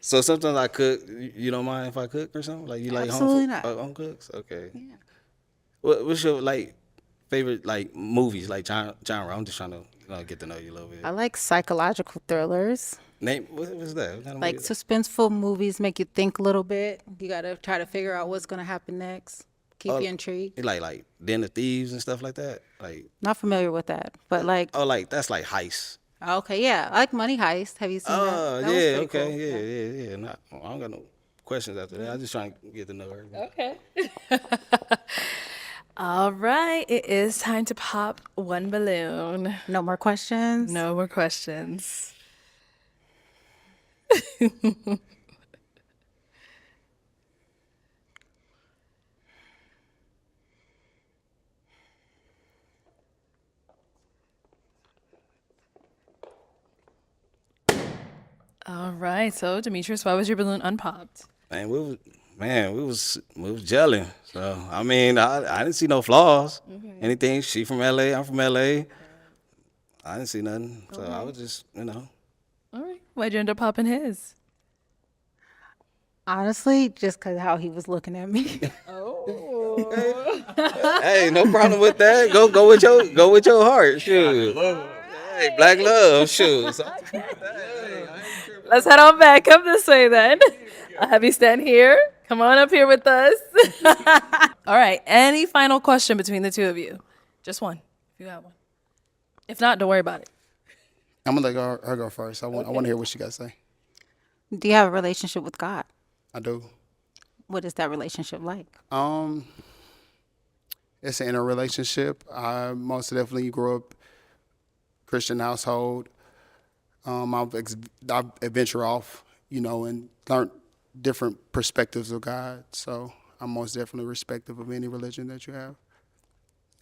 So sometimes I cook. You don't mind if I cook or something? Like you like Absolutely home food? not. Home cooks? Okay. Yeah. What's your like favorite like movies like genre? I'm just trying to get to know you a little bit. I like psychological thrillers. Name what's that? What kind of Like movie? suspenseful movies make you think a little bit. You gotta try to figure out what's gonna happen next. Keep you intrigued. Like Den of Thieves and stuff like that. Like Not familiar with that, but like like that's like heist. okay, yeah, I like Money Heist. Have you seen that? Oh That was yeah, pretty okay, cool. yeah. Not, I don't got no questions after that. I'm just trying to get to know her. Okay. All right. It is time to pop one balloon. No more questions. No more questions. All right. So, Demetrius, why was your balloon unpopped? Man, we was gelling. So I mean, I didn't see no flaws. Anything. She from LA. I'm from LA. I didn't see nothing. So I was just All right. Why'd you end up popping his? Honestly, just because how he was looking at me. hey, no problem with that. Go with your heart. Shoot. Hey, black love. Shoot. Let's head on back. Come this way then. I'll have you stand here. Come on up here with us. All right. Any final question between the two of you? Just one, if you have one. If not, don't worry about it. I'm gonna let her go first. I want to hear what she got to say. Do you have a relationship with God? I do. What is that relationship like? It's an inner relationship. I most definitely grew up Christian household. I've ventured off, and learned different perspectives of God. So I'm most definitely respectful of any religion that you have.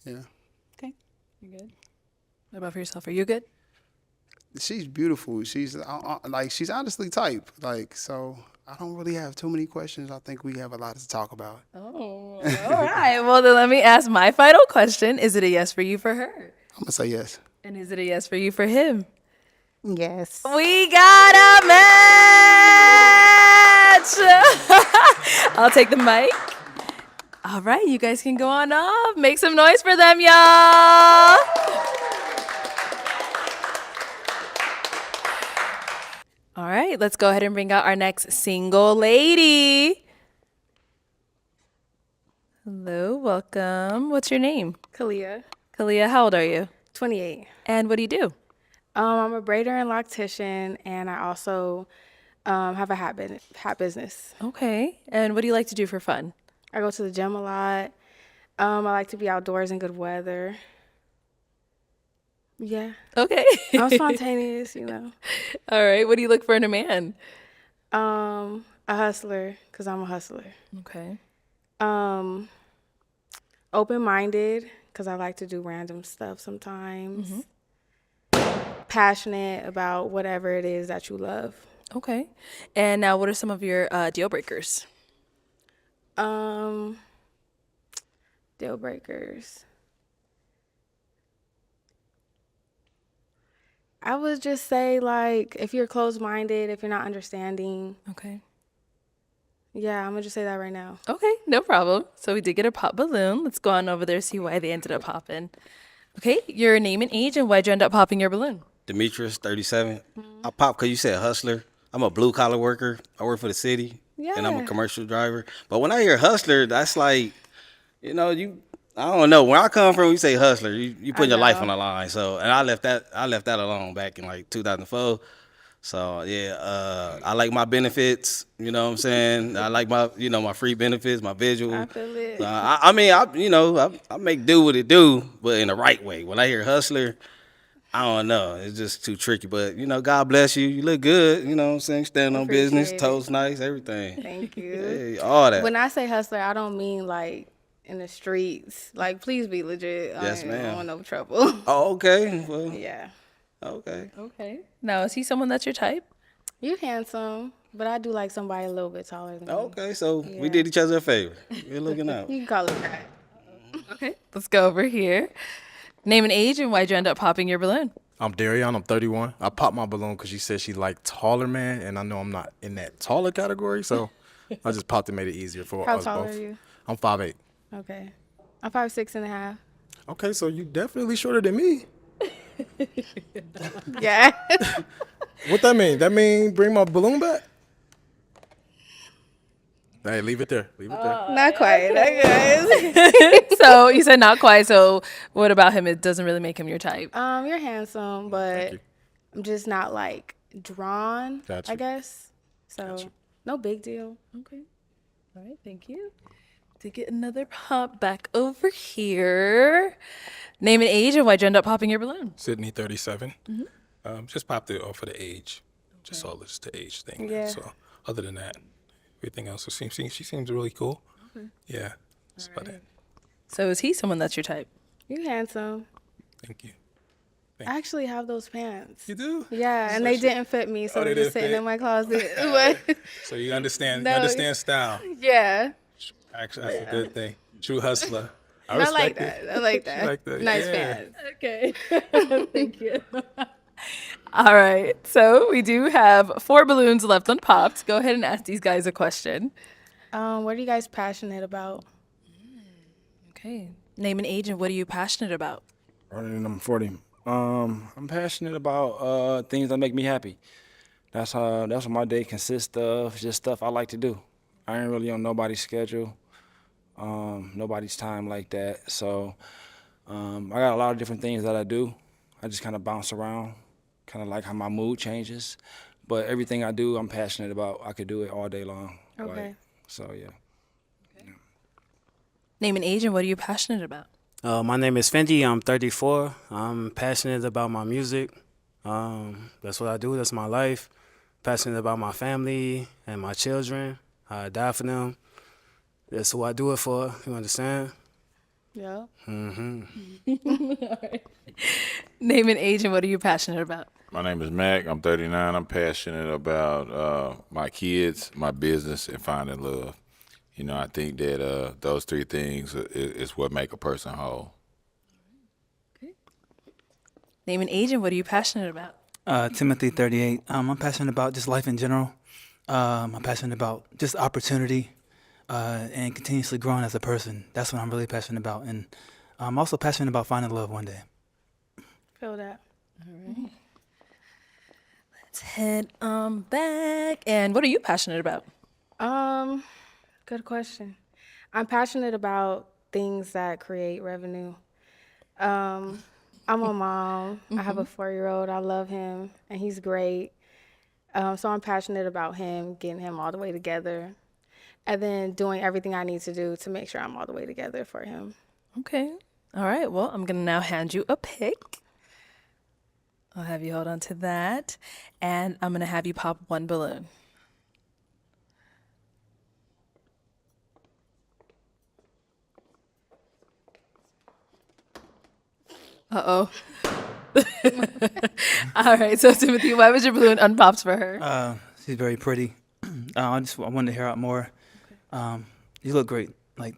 Yeah. Okay. You good? What about for yourself? Are you good? She's beautiful. She's she's honestly type. So I don't really have too many questions. I think we have a lot to talk about. Oh, all right. Well, then let me ask my final question. Is it a yes for you for her? I'm gonna say yes. And is it a yes for you for him? Yes. We got a match! I'll take the mic. All right, you guys can go on up. Make some noise for them, y'all. All right, let's go ahead and bring out our next single lady. Hello, welcome. What's your name? Kalia, Kalia, how old are you? 28. And what do you do? I'm a braider and loctician, and I also have a hat business. Okay. And what do you like to do for fun? I go to the gym a lot. I like to be outdoors in good weather. Yeah, Okay. I'm spontaneous, All right. What do you look for in a man? A hustler, because I'm a hustler. Okay. Open-minded, because I like to do random stuff sometimes. Passionate about whatever it is that you love. Okay. And now, what are some of your deal breakers? Deal breakers. I would just say, if you're closed-minded, if you're not understanding, Okay. yeah, I'm gonna just say that right now. Okay, no problem. So we did get a pop balloon. Let's go on over there, see why they ended up popping. Okay, your name and age, and why'd you end up popping your balloon? Demetrius, 37. I popped because you said hustler. I'm a blue collar worker. I work for the city. and I'm a Yeah. commercial driver. But when I hear hustler, that's like, you know, I don't know. Where I come from, we say hustler. You I putting your life on know. the line. So, and I left that alone back in like 2004. So yeah, I like my benefits. You know what I'm saying? I like my free benefits, my visual. I feel it. So I mean, I make do what it do, but in the right way. When I hear hustler, I don't know. It's just too tricky. But God bless you. You look good. You know what I'm saying? Stand on business, Appreciate it. toes nice, everything. Thank you. Hey, all that. When I say hustler, I don't mean like in the streets. Like, please be legit. Yes, I don't ma'am. want no trouble. Oh, okay. Well, Yeah. okay. Okay. Now, is he someone that's your type? You handsome, but I do like somebody a little bit taller than me. Okay, so we Yeah. did each other a favor. We're looking out. You can call it that. Okay. Let's go over here. Name an age and why'd you end up popping your balloon? I'm Darion. I'm 31. I popped my balloon because she said she liked taller men, and I know I'm not in that taller category, so I just popped and made it easier for How us tall both. are you? I'm 5'8". Okay. I'm 5'6.5". Okay, so you definitely shorter than me. Yeah. What that mean? That mean bring my balloon back? Hey, leave it there. Leave it there. Not quite. Okay. So you said not quite. So what about him? It doesn't really make him your type. You're handsome, but you. I'm just not like drawn, Gotcha. I guess. So no big deal. Okay. All right. Thank you. To get another pop back over here. Name an age and why'd you end up popping your balloon? Sydney, 37. Just popped it off of the age. Just all this the age thing. Yeah. So other than that, everything else she seems really cool. Yeah. That's about it. So is he someone that's your type? You handsome. Thank you. I actually have those pants. You do? Yeah, and they didn't fit me, so Oh, they're they just didn't sitting fit? in my closet. But So you understand No, style. yeah, Actually, that's a good thing. True hustler. I respect like it. that. I like that. like that, Nice yeah. pants. Okay. Thank you. All right. So we do have 4 balloons left unpopped. Go ahead and ask these guys a question. What are you guys passionate about? Okay. Name an age and what are you passionate about? Running number 40. I'm passionate about things that make me happy. That's what my day consists of. Just stuff I like to do. I ain't really on nobody's schedule, nobody's time like that. So I got a lot of different things that I do. I just kind of bounce around, kind of like how my mood changes. But everything I do, I'm passionate about. I could do it all day long. Okay. So yeah. Name an age and what are you passionate about? My name is Fendi. I'm 34. I'm passionate about my music. That's what I do. That's my life. Passionate about my family and my children. I die for them. That's who I do it for. You understand? Yeah. Name an age and what are you passionate about? My name is Mac. I'm 39. I'm passionate about my kids, my business, and finding love. I think that those 3 things is what make a person whole. Name an age and what are you passionate about? Timothy, 38. I'm passionate about just life in general. I'm passionate about just opportunity and continuously growing as a person. That's what I'm really passionate about. And I'm also passionate about finding love one day. Feel that. Let's head back. And what are you passionate about? Good question. I'm passionate about things that create revenue. I'm a mom. I have a 4-year-old. I love him, and he's great. So I'm passionate about him, getting him all the way together, and then doing everything I need to do to make sure I'm all the way together for him. Okay. All right. Well, I'm going to now hand you a pick. I'll have you hold on to that. And I'm going to have you pop 1 balloon. Uh-oh. All right. So, Timothy, why was your balloon unpopped for her? She's very pretty. I wanted to hear out more. You look great. Like,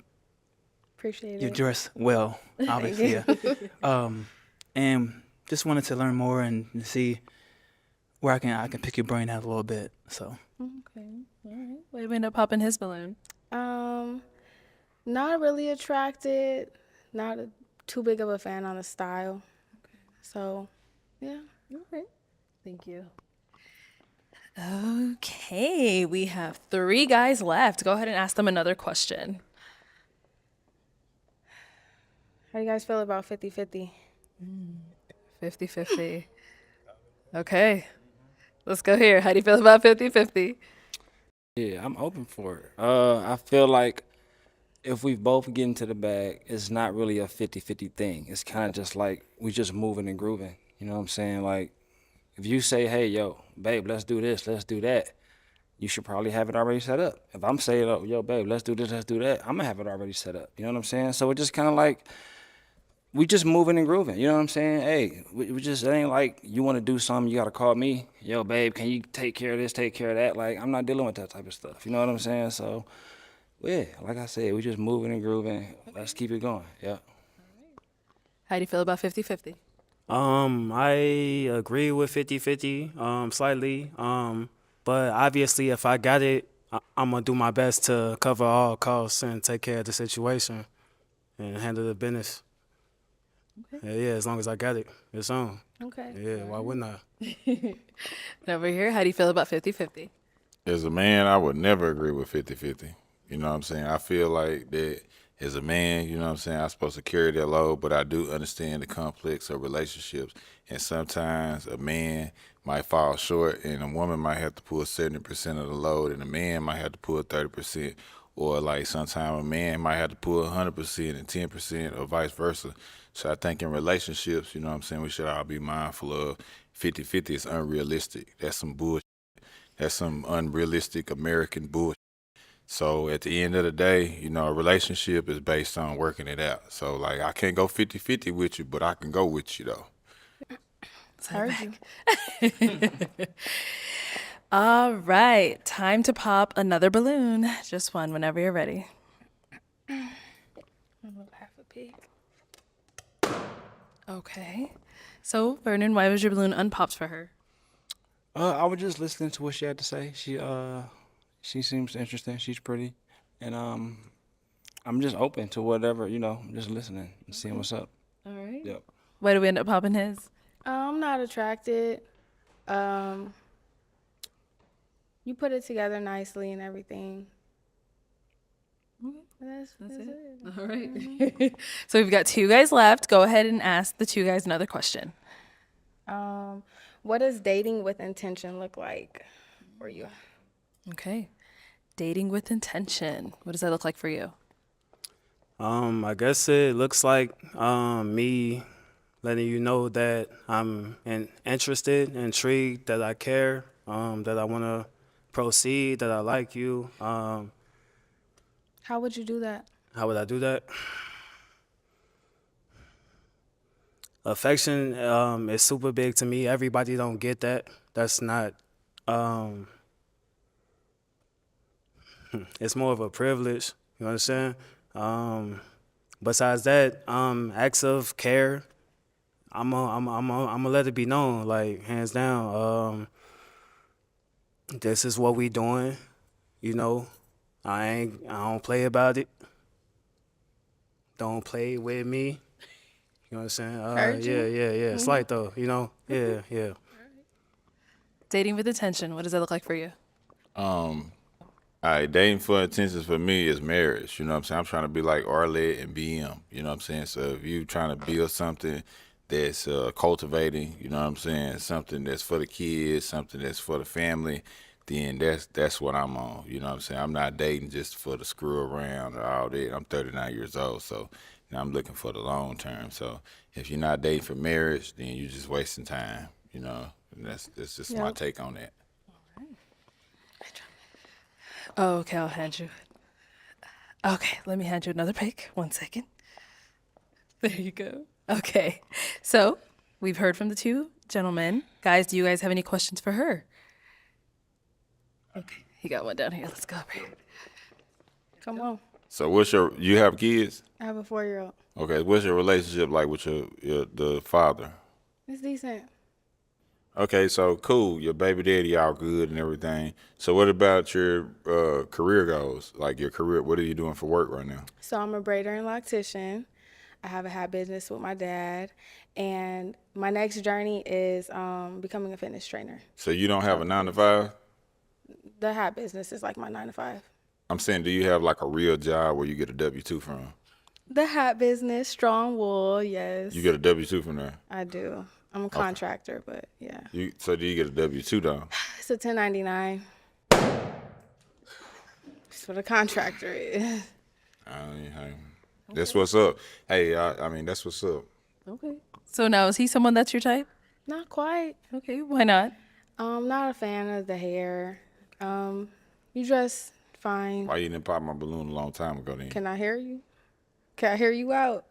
Appreciate you it. dress well, obviously. Yeah. And just wanted to learn more and see where I can pick your brain out a little bit. So Okay. All right. Why did we end up popping his balloon? Not really attracted. Not too big of a fan on the style. So, yeah. Okay. Thank you. Okay, we have 3 guys left. Go ahead and ask them another question. How do you guys feel about 50-50? 50-50. Okay, let's go here. How do you feel about 50-50? Yeah, I'm open for it. I feel like if we both get into the bag, it's not really a 50-50 thing. It's kind of just like we just moving and grooving. You know what I'm saying? Like, if you say, hey, yo, babe, let's do this, let's do that, you should probably have it already set up. If I'm saying, oh, yo, babe, let's do this, let's do that, I'm going to have it already set up. You know what I'm saying? So it just kind of like, we just moving and grooving. You know what I'm saying? Hey, we just, it ain't like you want to do something, you got to call me. Yo, babe, can you take care of this, take care of that? Like, I'm not dealing with that type of stuff. You know what I'm saying? So, yeah, like I said, we just moving and grooving. Let's keep it going. Yeah. How do you feel about 50-50? I agree with 50-50, slightly. But obviously, if I got it, I'm gonna do my best to cover all costs and take care of the situation and handle the business. Yeah, as long as I got it, it's on. Okay. Yeah, why wouldn't I? And over here, how do you feel about 50-50? As a man, I would never agree with 50-50. You know what I'm saying? I feel like that as a man, you know what I'm saying, I'm supposed to carry that load, but I do understand the complex of relationships. And sometimes a man might fall short and a woman might have to pull 70% of the load and a man might have to pull 30%. Or like sometimes a man might have to pull 100% and 10% or vice versa. So I think in relationships, you know what I'm saying, we should all be mindful of 50-50 is unrealistic. That's some bullshit. That's some unrealistic American bullshit. So at the end of the day, you know, a relationship is based on working it out. So like I can't go 50-50 with you, but I can go with you though. Heard you. All right, time to pop another balloon. Just one whenever you're ready. Half a peek. Okay. So, Vernon, why was your balloon unpopped for her? I was just listening to what she had to say. She seems interesting. She's pretty. And I'm just open to whatever, you know, just listening and seeing what's up. All right. Yep. Why did we end up popping his? I'm not attracted. You put it together nicely and everything. That's it. All right. So we've got 2 guys left. Go ahead and ask the 2 guys another question. What does dating with intention look like for you? Okay. Dating with intention. What does that look like for you? I guess it looks like me letting you know that I'm interested, intrigued, that I care, that I want to proceed, that I like you. How would you do that? How would I do that? Affection is super big to me. Everybody don't get that. That's not. It's more of a privilege. You understand? Besides that, acts of care. I'm let it be known, like hands down. This is what we doing. You know, I don't play about it. Don't play with me. You know what I'm saying? Heard you. Yeah. It's light though, you know? Yeah. Dating with intention. What does that look like for you? All right, dating for intentions for me is marriage. You know what I'm saying? I'm trying to be like Arlette and BM. You know what I'm saying? So if you trying to build something that's cultivating, you know what I'm saying? Something that's for the kids, something that's for the family, then that's what I'm on. You know what I'm saying? I'm not dating just for the screw around or all that. I'm 39 years old, so you know, I'm looking for the long term. So if you're not dating for marriage, then you're just wasting time. You know, and that's just my take on that. Oh, okay, I'll hand you. Okay, let me hand you another pick. 1 second. There you go. Okay, so we've heard from the 2 gentlemen. Guys, do you guys have any questions for her? Okay, you got one down here. Let's go over here. Come on. So you have kids? I have a 4-year-old. Okay, what's your relationship like with the father? It's decent. Okay, so cool. Your baby daddy all good and everything. So what about your career goals? Like your career, what are you doing for work right now? So I'm a braider and loctician. I have a hat business with my dad. And my next journey is becoming a fitness trainer. So you don't have a 9 to 5? The hat business is like my 9 to 5. I'm saying, do you have like a real job where you get a W-2 from? The hat business, strong wool, yes. You get a W-2 from there. I do. I'm a contractor, but yeah. So do you get a W-2 though? It's a 1099. That's what a contractor is. Hey, that's what's up. Hey, I mean, that's what's up. Okay. So now, is he someone that's your type? Not quite. Okay, why not? Not a fan of the hair. You dress fine. Why you didn't pop my balloon a long time ago then? Can I hear you? Can I hear you out?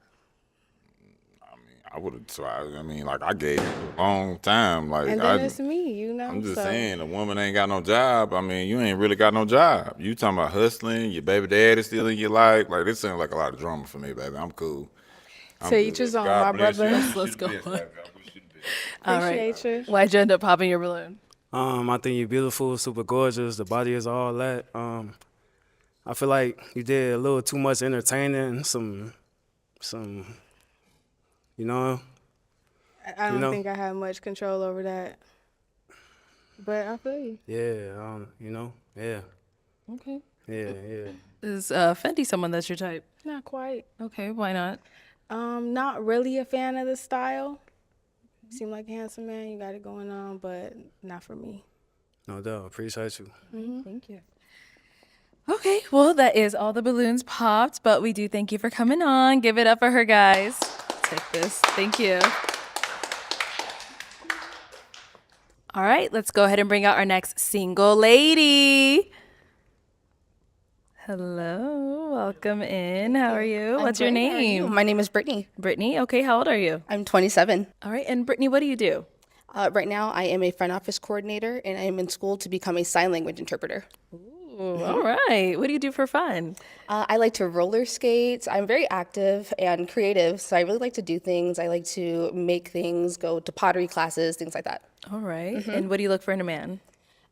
I would have tried. I mean, like I gave you a long time. Like And then it's me, you know. I'm just so. saying, a woman ain't got no job. I mean, you ain't really got no job. You talking about hustling, your baby daddy still in your life. Like this seems like a lot of drama for me, baby. I'm cool. To each his own, my brother. Let's go on. All right. Appreciate you. Why'd you end up popping your balloon? I think you're beautiful, super gorgeous. The body is all that. I feel like you did a little too much entertaining. Some, you know. I don't think I have much control over that. But I feel you. Yeah, you know. Yeah, Okay. yeah. Is Fenty someone that's your type? Not quite. Okay, why not? Not really a fan of the style. Seem like a handsome man, you got it going on, but not for me. No doubt. Appreciate you. Thank you. Okay, well, that is all the balloons popped, but we do thank you for coming on. Give it up for her, guys. Take this. Thank you. All right, let's go ahead and bring out our next single lady. Hello, welcome in. How are you? What's your name? My name is Brittany. Brittany. Okay, how old are you? I'm 27. All right, and Brittany, what do you do? Right now, I am a front office coordinator, and I am in school to become a sign language interpreter. Ooh, all right. What do you do for fun? I like to roller skate. I'm very active and creative, so I really like to do things. I like to make things, go to pottery classes, things like that. All right. And what do you look for in a man?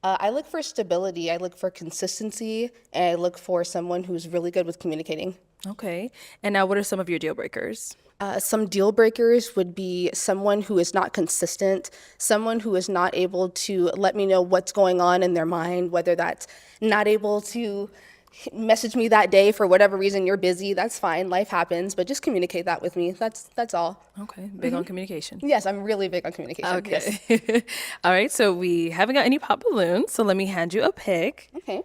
I look for stability. I look for consistency, and I look for someone who's really good with communicating. Okay. And now, what are some of your deal breakers? Some deal breakers would be someone who is not consistent, someone who is not able to let me know what's going on in their mind, whether that's not able to message me that day for whatever reason. You're busy, that's fine, life happens, but just communicate that with me. That's all. Okay. Big on communication. Yes, I'm really big on communication. Okay. Yes. All right. So we haven't got any pop balloons. So let me hand you a pick. Okay.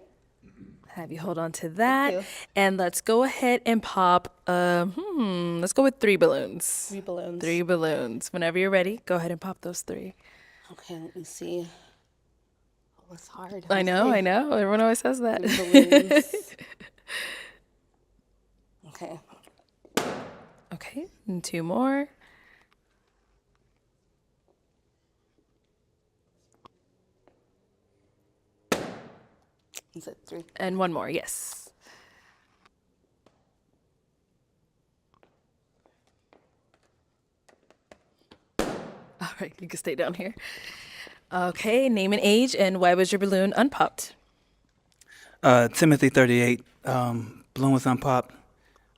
Have you hold on to that. you. And let's go ahead and pop, let's go with 3 balloons. 3 balloons. 3 balloons. Whenever you're ready, go ahead and pop those 3. Okay, let me see. Oh, it's hard. I know. Everyone always says that. Balloons. Okay. Okay. And 2 more. Is it 3? And 1 more. Yes. All right. You can stay down here. Okay. Name and age, and why was your balloon unpopped? Timothy 38, balloon was unpopped.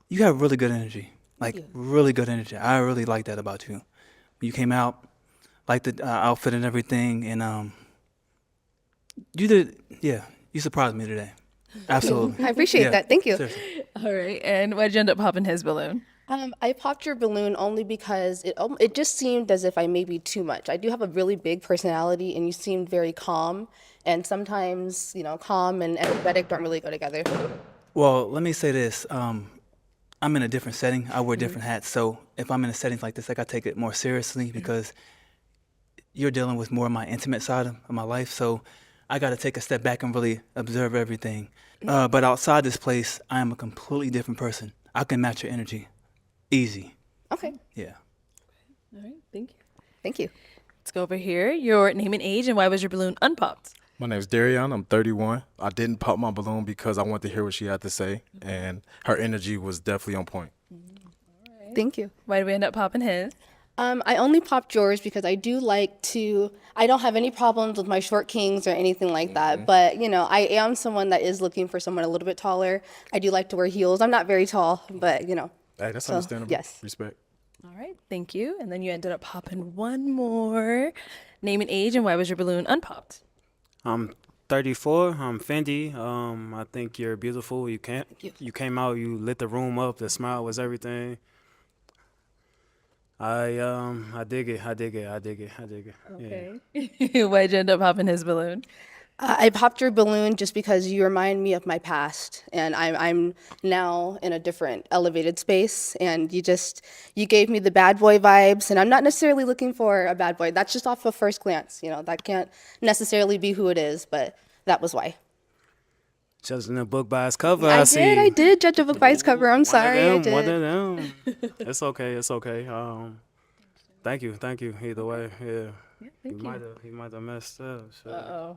You have really good energy, like really good energy. I really like that about you. When you came out, like the outfit and everything, and you did, yeah, you surprised me today. Absolutely. I appreciate that. Thank you. Seriously. All right. And why'd you end up popping his balloon? I popped your balloon only because it just seemed as if I may be too much. I do have a really big personality, and you seemed very calm. And sometimes, calm and energetic don't really go together. Well, let me say this. I'm in a different setting. I wear different hats. So if I'm in a setting like this, I take it more seriously because you're dealing with more of my intimate side of my life. So I got to take a step back and really observe everything. But outside this place, I am a completely different person. I can match your energy. Easy. Okay. Yeah. All right. Thank you. Thank you. Let's go over here. Your name and age, and why was your balloon unpopped? My name's Darion. I'm 31. I didn't pop my balloon because I wanted to hear what she had to say, and her energy was definitely on point. Thank you. Why did we end up popping his? I only popped yours because I do like to, I don't have any problems with my short kings or anything like that. But, I am someone that is looking for someone a little bit taller. I do like to wear heels. I'm not very tall, but, Hey, that's understandable. yes. Respect. All right. Thank you. And then you ended up popping 1 more. Name and age, and why was your balloon unpopped? I'm 34. I'm Fendi. I think you're beautiful. you. You came out. You lit the room up. The smile was everything. I dig it. I dig it. I dig it. I dig it. Okay. Why'd you end up popping his balloon? I popped your balloon just because you remind me of my past, and I'm now in a different elevated space, and you gave me the bad boy vibes, and I'm not necessarily looking for a bad boy. That's just off of first glance, that can't necessarily be who it is, but that was why. Judging the book by its cover. I see. I did judge a book by its cover. I'm sorry, I did. One of them. It's okay. It's okay. Thank you. Either way, yeah. He might have messed up. So.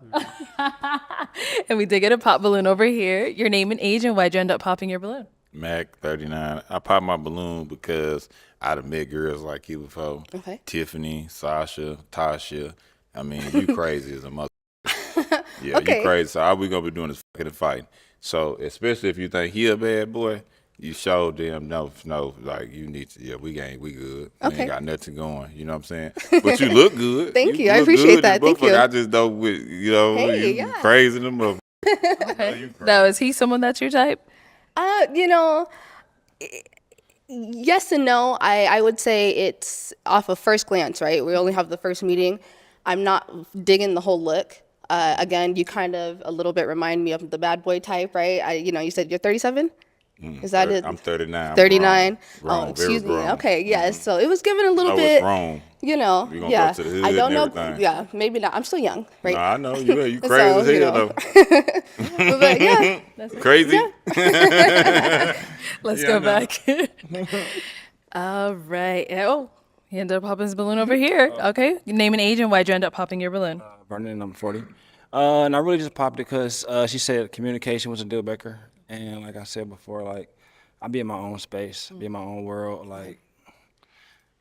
And we did get a pop balloon over here. Your name and age, and why'd you end up popping your balloon? Mac 39. I popped my balloon because I done met girls like you before. Okay. Tiffany, Sasha, Tasha. I mean, you crazy as a mother. Yeah, Okay. you crazy. So all we gonna be doing is fucking and fighting. So especially if you think he a bad boy, you show them no, like you need to. Yeah, we good. We Okay. ain't got nothing going. You know what I'm saying? But you look good. Thank you. I look appreciate good. that. This Thank you. motherfucker, I just don't. Hey, you yeah. crazy in the motherfucker. Okay. Now, is he someone that's your type? You know, yes and no. I would say it's off of first glance, right? We only have the first meeting. I'm not digging the whole look. Again, you kind of a little bit remind me of the bad boy type, right? You said you're 37? Is that it? I'm 39. 39? Grown, Oh, excuse me. grown. Okay, yes. So it was given a little No, bit, it's wrong. We gonna yeah. go to the hood I don't and know. everything. Yeah, maybe not. I'm still young, right? No, I know you So, crazy as hell though. But yeah. Crazy. Let's Yeah, go I know. back. All right. Oh, he ended up popping his balloon over here. Okay. Your name and age, and why'd you end up popping your balloon? Vernon, I'm 40. And I really just popped it because she said communication was a deal breaker. And like I said before, like, I be in my own space, be in my own world. Like,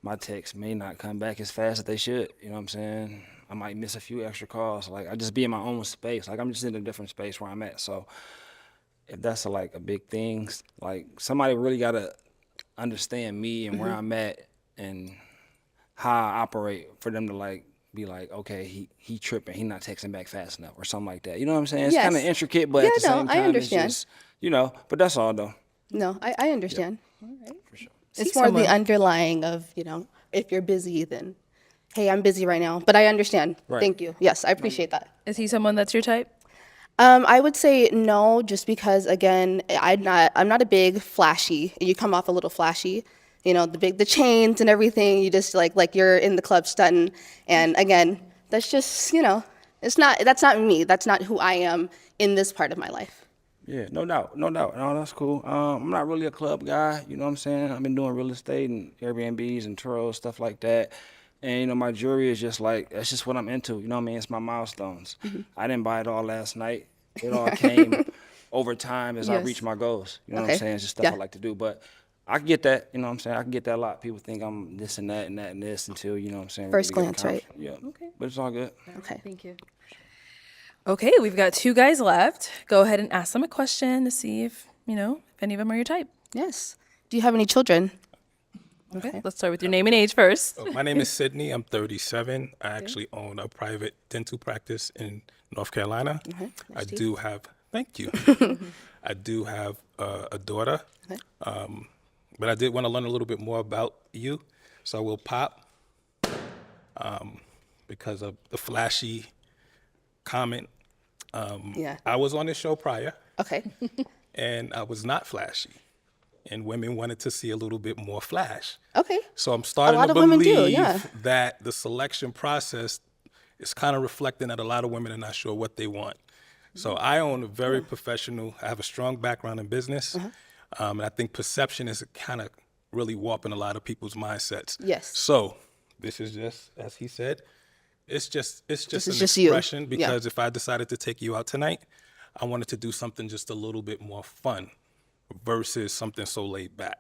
my texts may not come back as fast as they should. You know what I'm saying? I might miss a few extra calls. Like, I just be in my own space. Like, I'm just in a different space where I'm at. So if that's like a big thing, like, somebody really got to understand me and where I'm at and how I operate for them to like be like, okay, he tripping, he not texting back fast enough or something like that. You know what I'm saying? It's Yes. kind of intricate, but Yeah, at the no, same I time, understand. it's just, but that's all though. No, I understand. For sure. It's See more someone- the underlying of, if you're busy, then, hey, I'm busy right now. But I understand. Right. Thank you. Yes, I appreciate that. Is he someone that's your type? I would say no, just because again, I'm not a big flashy. You come off a little flashy, the chains and everything. You just like you're in the club stunting, and again, that's just that's not me. That's not who I am in this part of my life. Yeah, no doubt. No, that's cool. I'm not really a club guy, you know what I'm saying? I've been doing real estate and Airbnbs and Turos, stuff like that. And, my jewelry is just like, that's just what I'm into, you know what I mean? It's my milestones. I didn't buy it all last night. It all came over time as I Yes. reached my goals. You know what Okay. I'm saying? It's just stuff Yeah. I like to do. But I can get that, you know what I'm saying? I can get that a lot. People think I'm this and that and that and this until, you know what I'm saying? First really get glance, right? confident. Yeah. Okay. But it's all good. Okay. Thank you. Okay, we've got two guys left. Go ahead and ask them a question to see if any of them are your type. Yes. Do you have any children? Okay. Let's start with your name and age first. My name is Sydney. I'm 37. I actually own a private dental practice in North Carolina. I do have, thank you. I do have a daughter. But I did want to learn a little bit more about you. So I will pop because of the flashy comment. Yeah. I was on this show prior Okay. and I was not flashy. And women wanted to see a little bit more flash. Okay. So I'm starting lot to of women do, believe yeah. that the selection process is kind of reflecting that a lot of women are not sure what they want. So I own a very professional, I have a strong background in business. And I think perception is kind of really warping a lot of people's mindsets. Yes. So this is just, as he said, it's just an is just you. expression Yeah. because if I decided to take you out tonight, I wanted to do something just a little bit more fun versus something so laid back.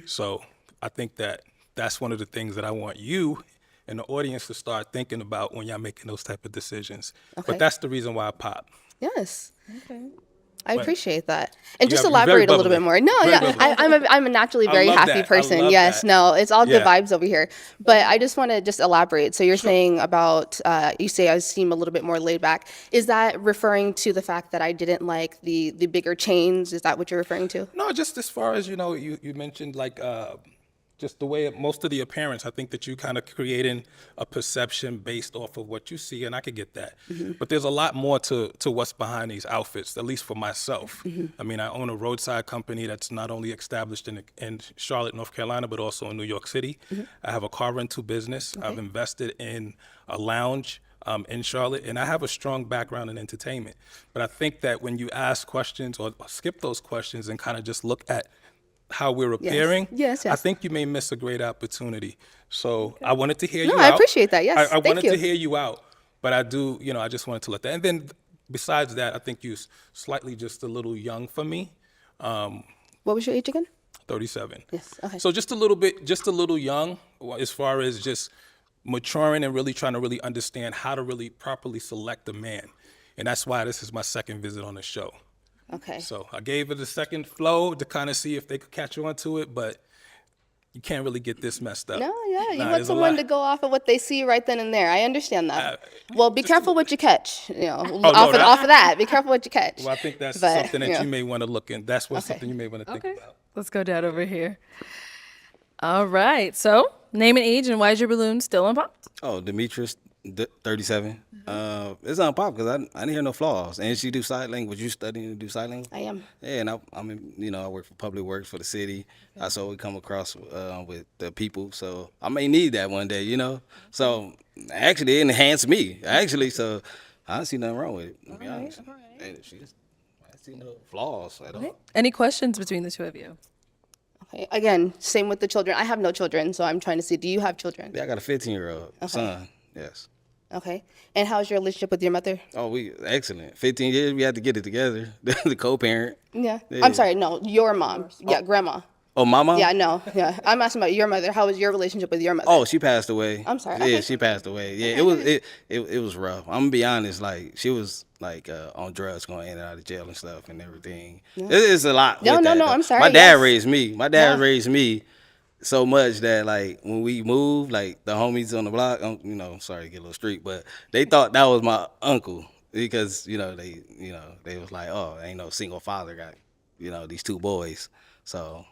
So I think that's one of the things that I want you and the audience to start thinking about when y'all making those type of decisions. Okay. But that's the reason why I pop. Yes. Okay. I But appreciate that. And you just have- you're very elaborate a little bit bubbly. more. No, Very yeah, bubbly. I'm a naturally I very love happy that. I person. love Yes, that. no, it's all good Yeah. vibes over here. But I just want to just elaborate. So you're saying about, you say I seem a little bit more laid back. Is that referring to the fact that I didn't like the bigger chains? Is that what you're referring to? No, just as far as you mentioned like just the way most of the appearance. I think that you kind of creating a perception based off of what you see, and I could get that. But there's a lot more to what's behind these outfits, at least for myself. I mean, I own a roadside company that's not only established in Charlotte, North Carolina, but also in New York City. I have a car rental business. I've invested in a lounge in Charlotte, and I have a strong background in entertainment. But I think that when you ask questions or skip those questions and kind of just look at how we're appearing, Yes, I yes. think you may miss a great opportunity. So I wanted to hear No, you I out. appreciate that. Yes, I thank wanted to you. hear you out, but I do, I just wanted to let that. And then besides that, I think you're slightly just a little young for me, What was your age again? 37. Yes, okay. So just a little young as far as just maturing and really trying to really understand how to really properly select a man. And that's why this is my second visit on the show. Okay. So I gave it a second flow to kind of see if they could catch on to it, but you can't really get this messed up. No, yeah, you Nah, want there's a someone lot. to go off of what they see right then and there. I understand that. Well, be careful what you catch. Off of that. Be careful what you catch. Well, I think that's But, something that you may want to look in. That's Okay. something you may want to think about. Let's go down over here. All right. So, name and age, and why is your balloon still unpopped? Oh, Demetrius, 37. It's unpopular because I didn't hear no flaws. And she do sign language. You studying to do sign language? I am. Yeah, and I mean, I work for public works for the city. I so we come across with the people. So I may need that one day, So actually, it enhanced me. Actually, so I don't see nothing wrong with it. To be honest. And I see no flaws at all. Any questions between the two of you? Okay. Again, same with the children. I have no children, so I'm trying to see. Do you have children? Yeah, I got a 15-year-old son. Yes. Okay. And how's your relationship with your mother? Oh, we excellent. 15 years, we had to get it together. The co-parent. Yeah. Yeah. I'm sorry. No, your mom. Yeah, grandma. Oh, my mom? Yeah, no. Yeah. I'm asking about your mother. How was your relationship with your mother? Oh, she passed away. I'm sorry. Yeah, Okay. she passed away. Yeah, it was rough. I'm gonna be honest. Like she was like on drugs, going in and out of jail and stuff and everything. It's a lot. No, with no, that, no, though. I'm sorry, My dad yes. raised me. My dad Yeah. raised me so much that like when we moved, like the homies on the block, sorry to get a little street, but they thought that was my uncle because they was like, oh, ain't no single father got these two boys. So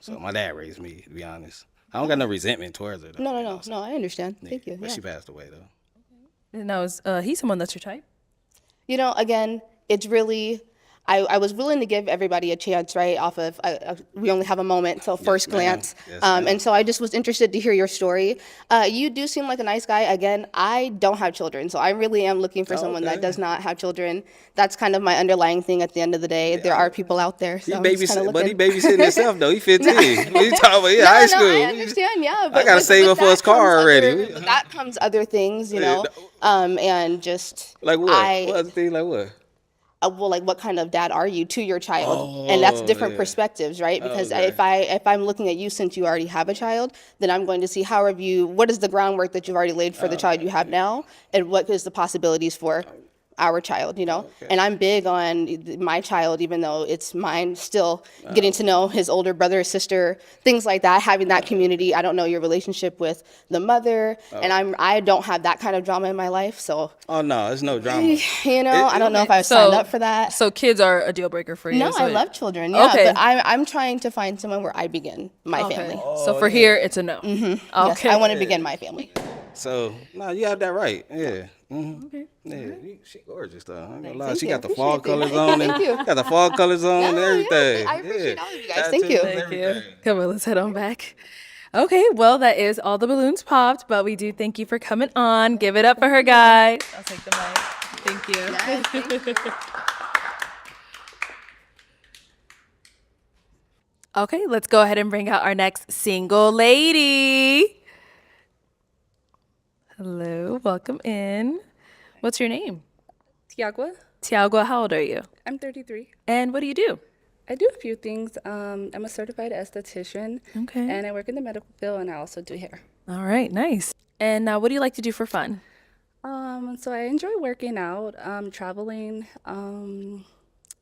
so my dad raised me, to be honest. I don't got no resentment towards her though. No. I understand. Thank you. But Yeah. she passed away though. And now, is he someone that's your type? Again, it's really, I was willing to give everybody a chance, right? Off of, we only have a moment till first ma'am. glance. Yes, ma'am. And so I just was interested to hear your story. You do seem like a nice guy. Again, I don't have children, so I really am looking for someone that okay. does not have children. That's kind of my underlying thing at the end of the day. There are people out there, so I'm just kinda But he looking. babysitting himself though. He 15. What you talking about? He No, high no, school. I understand, yeah. But gotta with- save with up for that his car comes already. with that comes other things, and just Like what? I, What other thing? Like what? well, like what kind of dad are you to your child? And that's different yeah. perspectives, right? Because Okay. if I'm looking at you since you already have a child, then I'm going to see what is the groundwork that you've already laid for the child you have now, and what is the possibilities for our child, And I'm big on my child, even though it's mine, still getting to know his older brother or sister, things like that, having that community. I don't know your relationship with the mother, and I don't have that kind of drama in my life, so Oh no, it's no drama. I don't know if I signed up for that. So kids are a deal breaker for you. No, so I love children. Yeah, Okay. but I'm trying to find someone where I begin my Okay. family. So for here, it's a no. Yes, Okay. I want to begin my family. So no, you have that right. Yeah. Okay. Yeah, she gorgeous though. I ain't gonna lie. Thank She you. got the fall Appreciate colors that. on and Thank you. got the fall colors on and No, yeah, everything. I appreciate all of you guys. Tattoos Thank you. and Thank you. everything. Come on, let's head on back. Okay, well, that is all the balloons popped, but we do thank you for coming on. Give it up for her, guys. I'll take the mic. Thank you. Yes, thank you. Okay, let's go ahead and bring out our next single lady. Hello, welcome in. What's your name? Tiagua. Tiagua, how old are you? I'm 33. And what do you do? I do a few things. I'm a certified esthetician. Okay. And I work in the medical field, and I also do hair. All right, nice. And what do you like to do for fun? So I enjoy working out, traveling,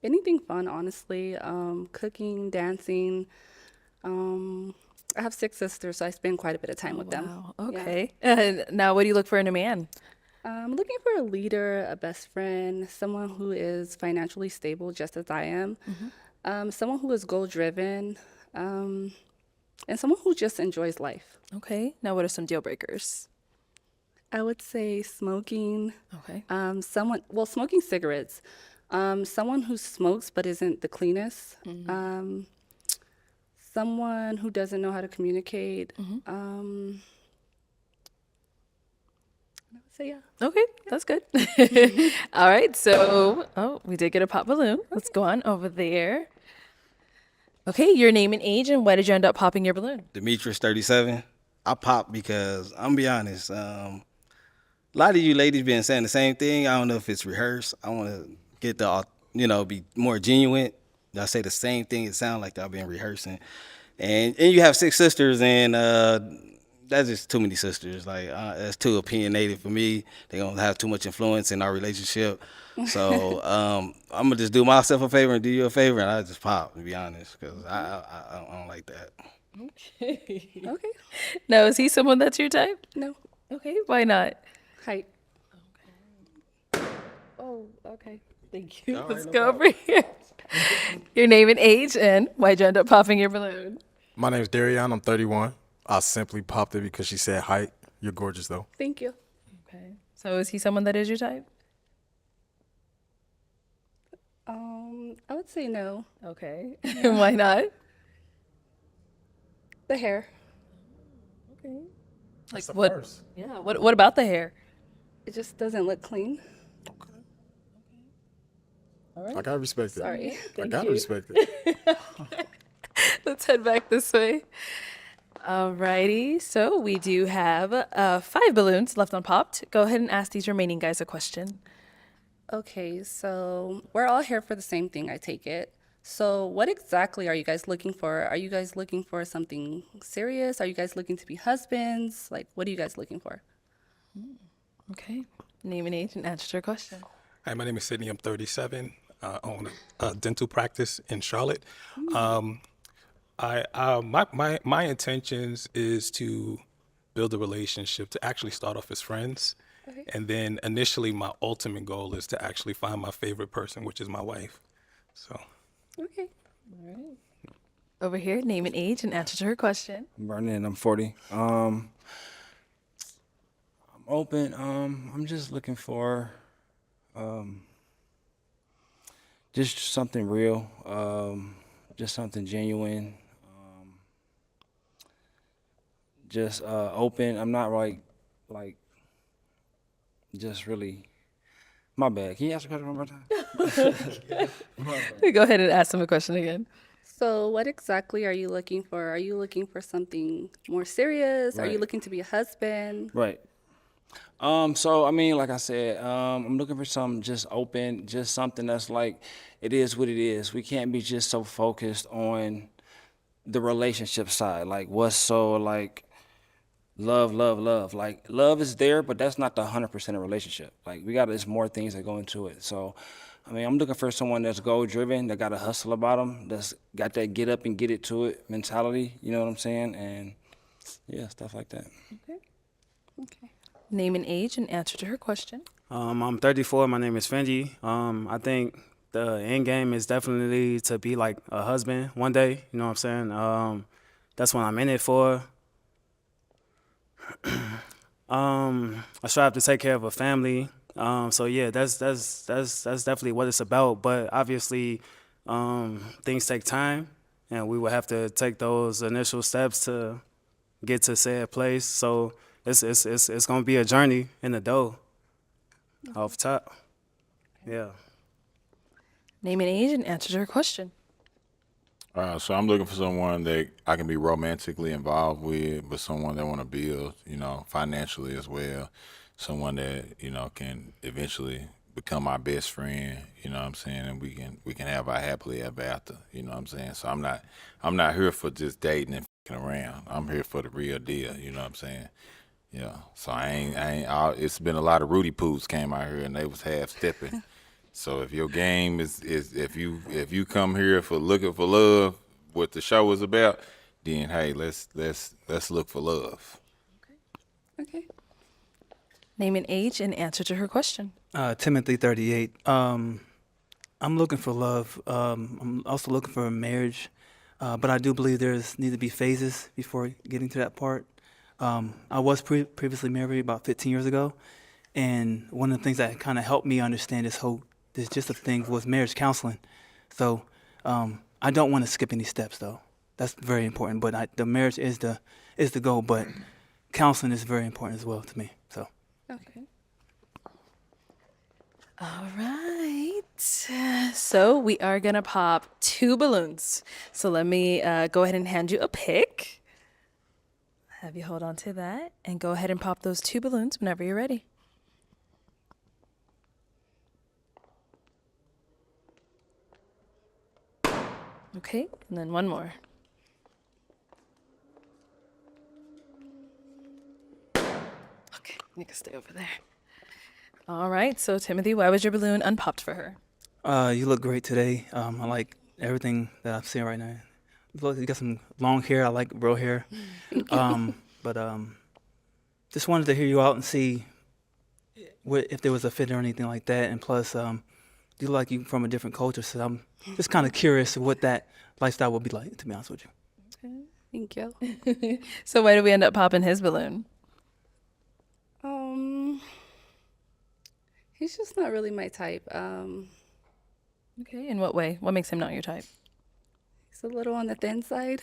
Anything fun, honestly. Cooking, dancing. I have 6 sisters, so I spend quite a bit of time with them. Wow. Yeah. Okay. And now, what do you look for in a man? I'm looking for a leader, a best friend, someone who is financially stable, just as I am. Someone who is goal driven, and someone who just enjoys life. Okay. Now, what are some deal breakers? I would say smoking. Okay. Smoking cigarettes. Someone who smokes but isn't the cleanest. Someone who doesn't know how to communicate. I would say yeah. Okay, that's good. All right, so we did get a pop balloon. Let's go on over there. Okay, your name and age, and why did you end up popping your balloon? Demetrius, 37. I popped because I'm gonna be honest. A lot of you ladies been saying the same thing. I don't know if it's rehearsed. I want to get the, be more genuine. Y'all say the same thing. It sounds like y'all been rehearsing, and you have 6 sisters, and that's just too many sisters. Like that's too opinionated for me. They gonna have too much influence in our relationship. So I'm gonna just do myself a favor and do you a favor, and I just pop, to be honest, because I don't like that. Okay. Okay. Now, is he someone that's your type? No. Okay, why not? Height. Oh, okay. Thank you. Let's go over here. Your name and age, and why'd you end up popping your balloon? My name's Darian. I'm 31. I simply popped it because she said height. You're gorgeous, though. Thank you. Okay. So, is he someone that is your type? I would say no. Okay. And why not? The hair. Okay. Like That's a what? first. Yeah. What about the hair? It just doesn't look clean. I gotta respect it. Sorry. I gotta respect it. Let's head back this way. Alrighty. So we do have 5 balloons left unpopped. Go ahead and ask these remaining guys a question. Okay, so we're all here for the same thing, I take it. So what exactly are you guys looking for? Are you guys looking for something serious? Are you guys looking to be husbands? Like, what are you guys looking for? Okay. Name and age and answer to your question. Hi, my name is Sydney. I'm 37. I own a dental practice in Charlotte. My intentions is to build a relationship, to actually start off as friends. Okay. And then initially my ultimate goal is to actually find my favorite person, which is my wife. So Okay. Over here, name and age and answer to her question. I'm Vernon. I'm 40. I'm open. I'm just looking for just something real, just something genuine, just open. I'm not like just really. My bad. Can you ask the question one more time? Go ahead and ask them a question again. So what exactly are you looking for? Are you looking for something more serious? Are you Right. looking to be a husband? Right. So I mean, like I said, I'm looking for something just open, just something that's like, it is what it is. We can't be just so focused on the relationship side. Like, what's so like love, love, love. Like, love is there, but that's not the 100% of relationship. Like, there's more things that go into it. So, I mean, I'm looking for someone that's goal driven, that got a hustle about them, that's got that get up and get it to it mentality. You know what I'm saying? And yeah, stuff like that. Okay. Name and age and answer to her question. I'm 34. My name is Fendi. I think the end game is definitely to be like a husband one day. You know what I'm saying? That's what I'm in it for. I strive to take care of a family. So yeah, that's definitely what it's about. But obviously, things take time, and we will have to take those initial steps to get to said place. So it's gonna be a journey in the dough. Off top, yeah. Name and age and answer to her question. So I'm looking for someone that I can be romantically involved with, but someone that want to build, financially as well. Someone that can eventually become my best friend. You know what I'm saying, and we can have our happily ever after. You know what I'm saying. So I'm not here for just dating and fucking around. I'm here for the real deal. You know what I'm saying. Yeah. So it's been a lot of Rudy Poos came out here and they was half stepping. So if your game is if you come here for looking for love, what the show is about, then hey, let's look for love. Okay. Name an age and answer to her question. Timothy, 38. I'm looking for love. I'm also looking for a marriage, but I do believe there's need to be phases before getting to that part. I was previously married about 15 years ago, and one of the things that kind of helped me understand this just a thing was marriage counseling. So I don't want to skip any steps though. That's very important. But the marriage is the goal. But counseling is very important as well to me. So. Okay. All right. So we are going to pop 2 balloons. So let me go ahead and hand you a pick. Have you hold on to that and go ahead and pop those 2 balloons whenever you're ready. Okay, and then one more. Okay, you can stay over there. All right, so Timothy, why was your balloon unpopped for her? You look great today. I like everything that I'm seeing right now. You got some long hair. I like real hair. But just wanted to hear you out and see if there was a fit or anything like that. And plus, you look like you from a different culture, so I'm just kind of curious what that lifestyle would be like, to be honest with you. Thank you. So why did we end up popping his balloon? He's just not really my type. Okay, in what way? What makes him not your type? He's a little on the thin side.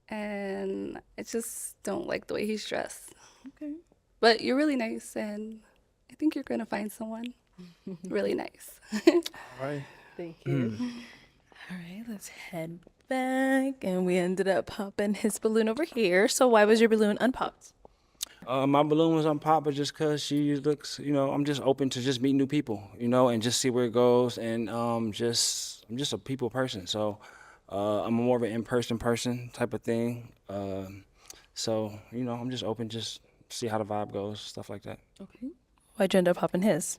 And I just don't like the way he's dressed. Okay. But you're really nice, and I think you're going to find someone really nice. All right. Thank you. All right, let's head back. And we ended up popping his balloon over here. So why was your balloon unpopped? My balloon was unpopped just because she looks, I'm just open to just meet new people, and just see where it goes. And I'm just a people person. So I'm more of an in-person person type of thing. So, I'm just open, just see how the vibe goes, stuff like that. Okay. Why'd you end up popping his?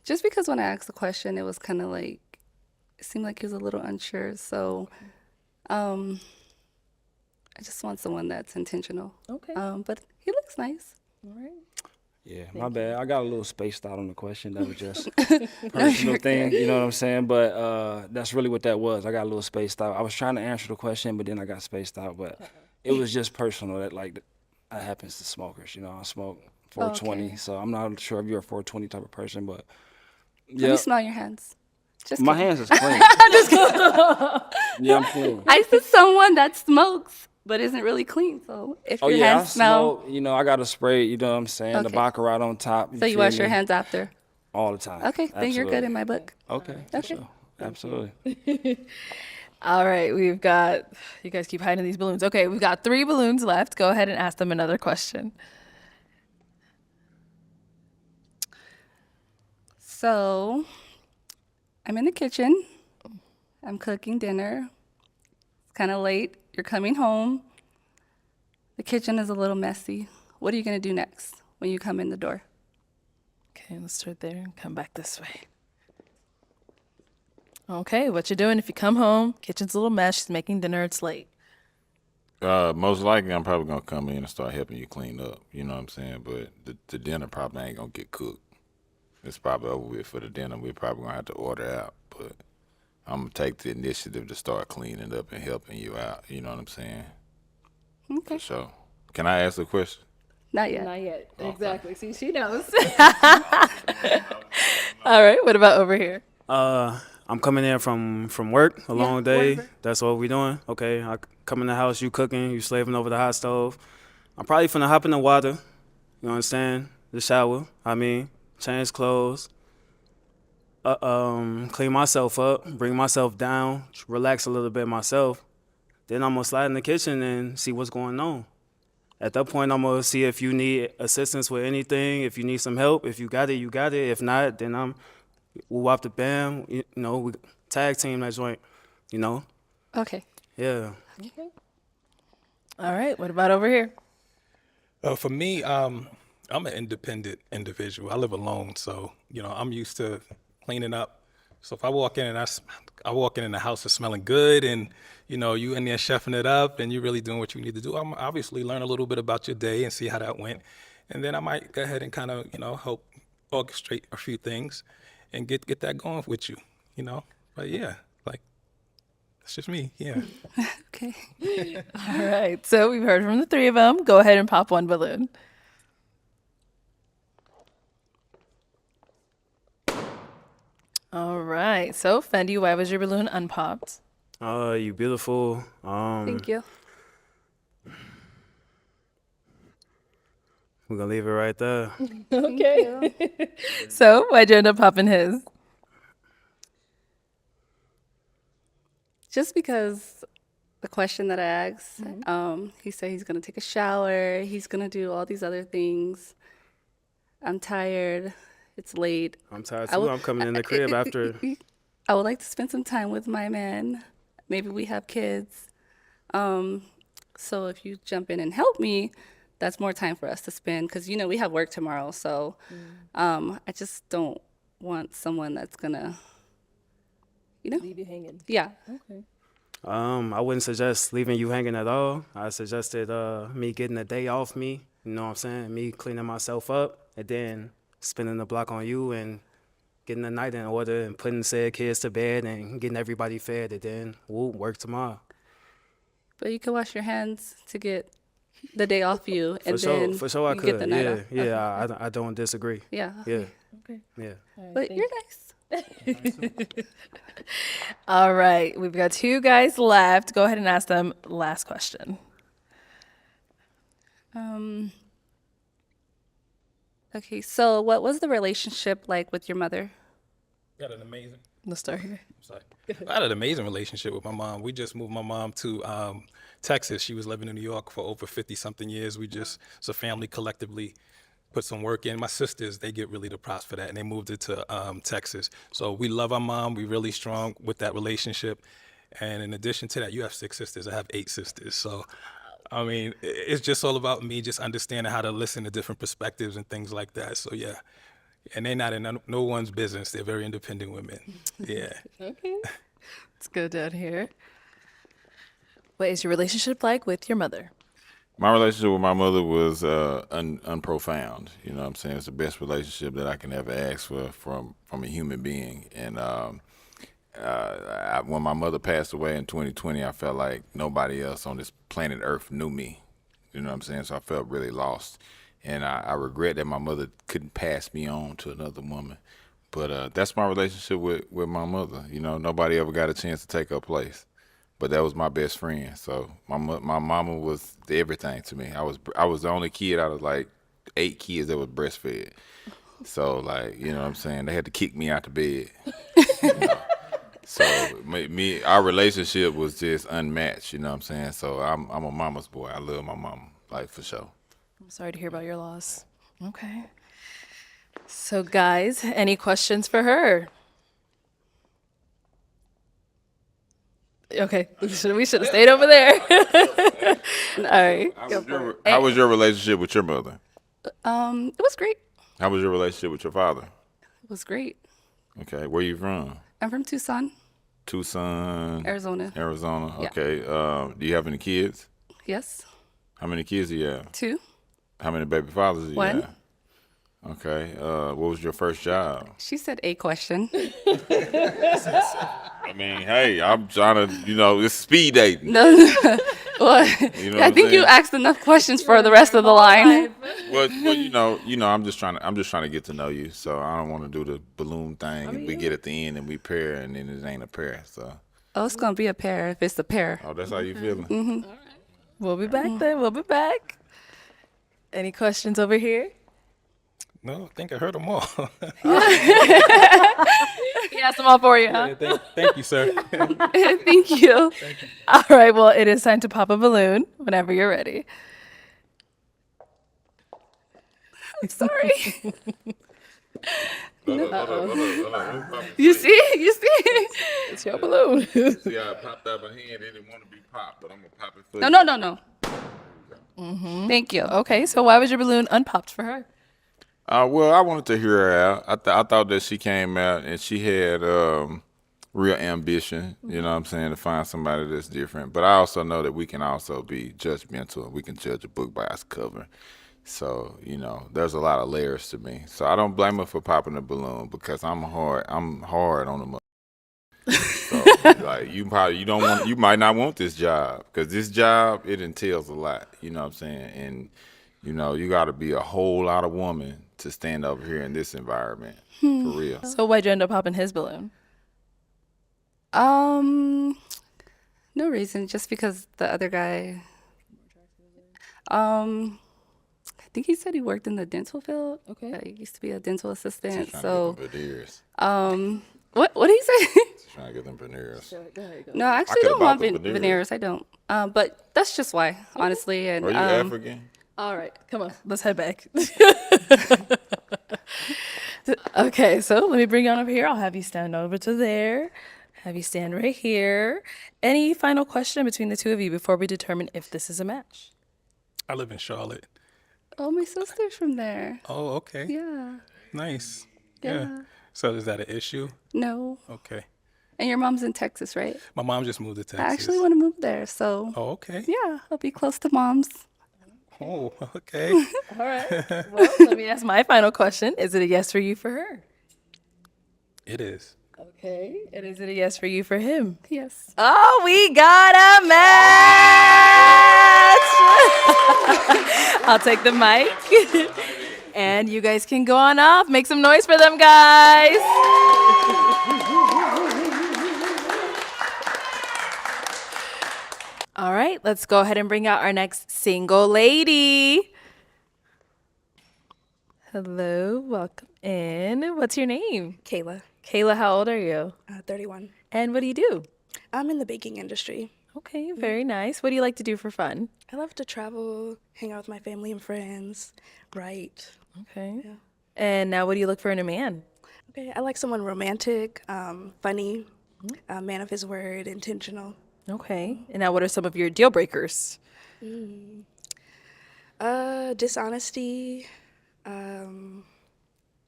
Just because when I asked the question, it was kind of like, it seemed like he was a little unsure. So I just want someone that's intentional. Okay. But he looks nice. All right. Yeah, my bad. I got a little spaced out on the question. That was just personal thing, you know what I'm saying? But that's really what that was. I got a little spaced out. I was trying to answer the question, but then I got spaced out. But it was just personal that happens to smokers. I smoke 420, okay. so I'm not sure if you're a 420 type of person, but Let yeah. me smell your hands. Just My kidding. hands is clean. Yeah, I'm clean. I see someone that smokes but isn't really clean. So if your I hands smell, smoke. I got a spray. You know what I'm saying? The Okay. Baccarat on top. so you feel wash your me? hands after. all the time. Okay, then you're good in my book. Okay, for sure. Absolutely. All right, we've got, you guys keep hiding these balloons. Okay, we've got 3 balloons left. Go ahead and ask them another question. So I'm in the kitchen. I'm cooking dinner. It's kind of late. You're coming home. The kitchen is a little messy. What are you going to do next when you come in the door? Okay, let's start there and come back this way. Okay, what you doing if you come home, kitchen's a little mess, she's making dinner, it's late. Most likely, I'm probably gonna come in and start helping you clean up. You know what I'm saying? But the dinner probably ain't gonna get cooked. It's probably over with for the dinner. We're probably gonna have to order out. But I'm gonna take the initiative to start cleaning up and helping you out. You know what I'm saying? Okay. For sure. Can I ask a question? Not yet. Not yet. Exactly. See, she knows. All right, what about over here? I'm coming in from work, a long day. That's what we doing. Okay, I come in the house, you cooking, you slaving over the hot stove. I'm probably finna hop in the water, you understand? The shower, change clothes, clean myself up, bring myself down, relax a little bit myself. Then I'm gonna slide in the kitchen and see what's going on. At that point, I'm gonna see if you need assistance with anything, if you need some help. If you got it, you got it. If not, then we'll whop the bam. We tag team that joint. Okay. Yeah. All right, what about over here? For me, I'm an independent individual. I live alone, so I'm used to cleaning up. So if I walk in and I walk in and the house is smelling good, and you in there chefing it up, and you really doing what you need to do, I'm obviously learn a little bit about your day and see how that went, and then I might go ahead and kind of help orchestrate a few things, and get that going with you. But yeah, like that's just me. Yeah. Okay. All right. So we've heard from the three of them. Go ahead and pop one balloon. All right. So Fendi, why was your balloon unpopped? You beautiful. Thank you. We're gonna leave it right there. Okay. So why'd you end up popping his? Just because the question that I asked, he said he's gonna take a shower, he's gonna do all these other things. I'm tired. It's late. I'm tired I too. would- I'm coming in the crib after. I would like to spend some time with my man. Maybe we have kids. So if you jump in and help me, that's more time for us to spend because we have work tomorrow. So I just don't want someone that's gonna, Leave you hanging. yeah. Okay. I wouldn't suggest leaving you hanging at all. I suggested me getting a day off me. You know what I'm saying? Me cleaning myself up and then spending the block on you and getting the night in order and putting said kids to bed and getting everybody fed, and then we'll work tomorrow. But you can wash your hands to get the day off you, and then For sure I you can get could. the night Yeah, off. yeah. Okay. I don't disagree. Yeah. Yeah, Okay. yeah. But you're nice. All right. We've got two guys left. Go ahead and ask them last question. Okay, so what was the relationship like with your mother? Got an amazing. Let's start here. Sorry. I had an amazing relationship with my mom. We just moved my mom to Texas. She was living in New York for over 50 something years. We just, as a family, collectively put some work in. My sisters, they get really the props for that, and they moved it to Texas. So we love our mom. We really strong with that relationship. And in addition to that, you have 6 sisters. I have 8 sisters. So, I mean, it's just all about me just understanding how to listen to different perspectives and things like that. So, yeah. And they're not in no one's business. They're very independent women. Yeah. Okay. Let's go down here. What is your relationship like with your mother? My relationship with my mother was unprofound. You know what I'm saying? It's the best relationship that I can ever ask for from a human being. And when my mother passed away in 2020, I felt like nobody else on this planet Earth knew me. You know what I'm saying? So I felt really lost. And I regret that my mother couldn't pass me on to another woman. But that's my relationship with my mother. You know, nobody ever got a chance to take her place. But that was my best friend. So my mama was everything to me. I was the only kid out of like 8 kids that was breastfed. So like, you know what I'm saying? They had to kick me out the bed. You know? So our relationship was just unmatched. You know what I'm saying? So I'm a mama's boy. I love my mama, like for sure. I'm sorry to hear about your loss. Okay. So guys, any questions for her? Okay, we should have stayed over there. All right. How was your relationship with your mother? It was great. How was your relationship with your father? It was great. Okay, where you from? I'm from Tucson, Tucson, Arizona. Arizona. Yeah. Okay. Do you have any kids? Yes. How many kids do you have? 2. How many baby fathers do you 1. have? Okay. What was your first job? She said a question. I mean, hey, I'm trying to, it's speed dating. No. Well, You know what I I'm think you saying? asked enough questions for the rest of the line. Well, I'm just trying to get to know you. So I don't want to do the balloon thing and we get at the end and we pair and then it ain't a pair. So. Oh, it's gonna be a pair if it's a pair. Oh, that's how you feeling? Mm-hmm. We'll be back then. We'll be back. Any questions over here? No, I think I heard them all. He asked them all for you, huh? Yeah, thank you, sir. Thank you. All right, well, it is time to pop a balloon whenever you're ready. I'm sorry. Uh-oh. You see? It's your balloon. See how it popped out my hand? It didn't want to be popped, but I'm going to pop it for you. No. Thank you. Okay, so why was your balloon unpopped for her? Well, I wanted to hear her out. I thought that she came out and she had real ambition. You know what I'm saying, to find somebody that's different. But I also know that we can also be judgmental and we can judge a book by its cover. So there's a lot of layers to me. So I don't blame her for popping the balloon because I'm hard. I'm hard on the mother. So like you might not want this job because this job it entails a lot. You know what I'm saying, and you got to be a whole lot of woman to stand over here in this environment for real. So why'd you end up popping his balloon? Um, no reason, just because the other guy, I think he said he worked in the dental field. Okay. He used to be a dental assistant. She's trying So, to get them veneers. what did he say? She's trying to get them veneers. No, I actually could've don't want bought the veneers. I don't. But that's just why, honestly. And Are you African? All right, come on, let's head back. Okay, so let me bring you on over here. I'll have you stand over to there. Have you stand right here. Any final question between the two of you before we determine if this is a match? I live in Charlotte. oh, my sister's from there. Oh, okay. Yeah. Nice. Yeah. So is that an issue? No. Okay. And your mom's in Texas, right? My mom just moved to Texas. I actually want to move there. So, Oh, okay. yeah, I'll be close to mom's. Oh, okay. All right. Well, let me ask my final question. Is it a yes for you for her? It is. Okay. And is it a yes for you for him? Yes. Oh, we got a match! I'll take the mic. And you guys can go on off. Make some noise for them, guys. All right, let's go ahead and bring out our next single lady. Hello, welcome in. What's your name? Kayla, Kayla, how old are you? 31. And what do you do? I'm in the baking industry. Okay, very nice. What do you like to do for fun? I love to travel, hang out with my family and friends, write. Okay. Yeah. And now what do you look for in a man? Okay, I like someone romantic, funny, a man of his word, intentional. Okay. And now what are some of your deal breakers? Dishonesty,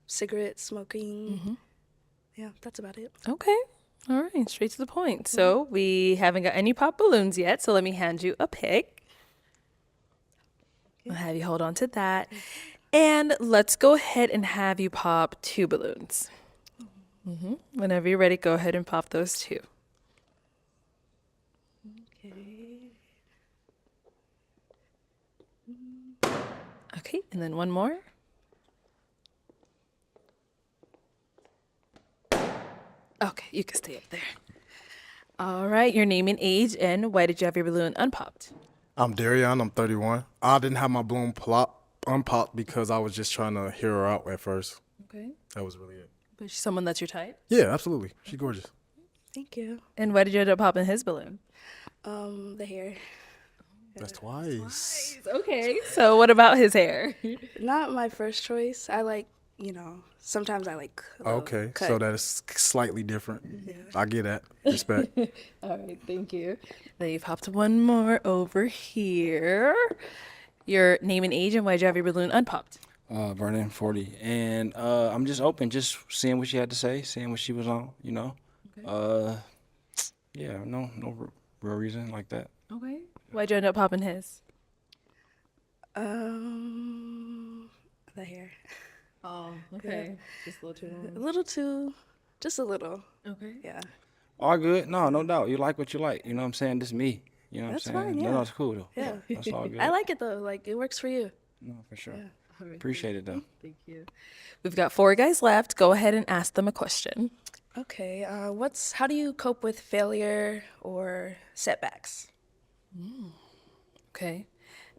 cigarette smoking. Yeah, that's about it. Okay. All right, straight to the point. So we haven't got any pop balloons yet, so let me hand you a pick. I'll have you hold on to that. And let's go ahead and have you pop 2 balloons. Whenever you're ready, go ahead and pop those 2. Okay, and then one more. Okay, you can stay up there. All right, your name and age, and why did you have your balloon unpopped? I'm Darion. I'm 31. I didn't have my balloon unpopped because I was just trying to hear her out at first. Okay. That was really it. But she's someone that's your type? Yeah, absolutely. She's gorgeous. Thank you. And why did you end up popping his balloon? The hair. That's twice. Okay. So what about his hair? Not my first choice. I like, sometimes I like a little Okay, cut. so that's slightly different. I get that. Respect. All right, thank you. Then you popped one more over here. Your name and age, and why'd you have your balloon unpopped? Vernon, 40. And I'm just open, just seeing what she had to say, seeing what she was on, Yeah, no real reason like that. Okay. Why'd you end up popping his? The hair. Oh, okay. Just a little too long. A little too, just a little. Okay. Yeah. All good? No doubt. You like what you like. You know what I'm saying? This is me. You know what That's I'm saying? fine, yeah. No, it's cool though. Yeah. That's all good. I like it though. Like it works for you. No, for sure. All right, Appreciate it though. thank you. We've got 4 guys left. Go ahead and ask them a question. Okay. How do you cope with failure or setbacks? Okay.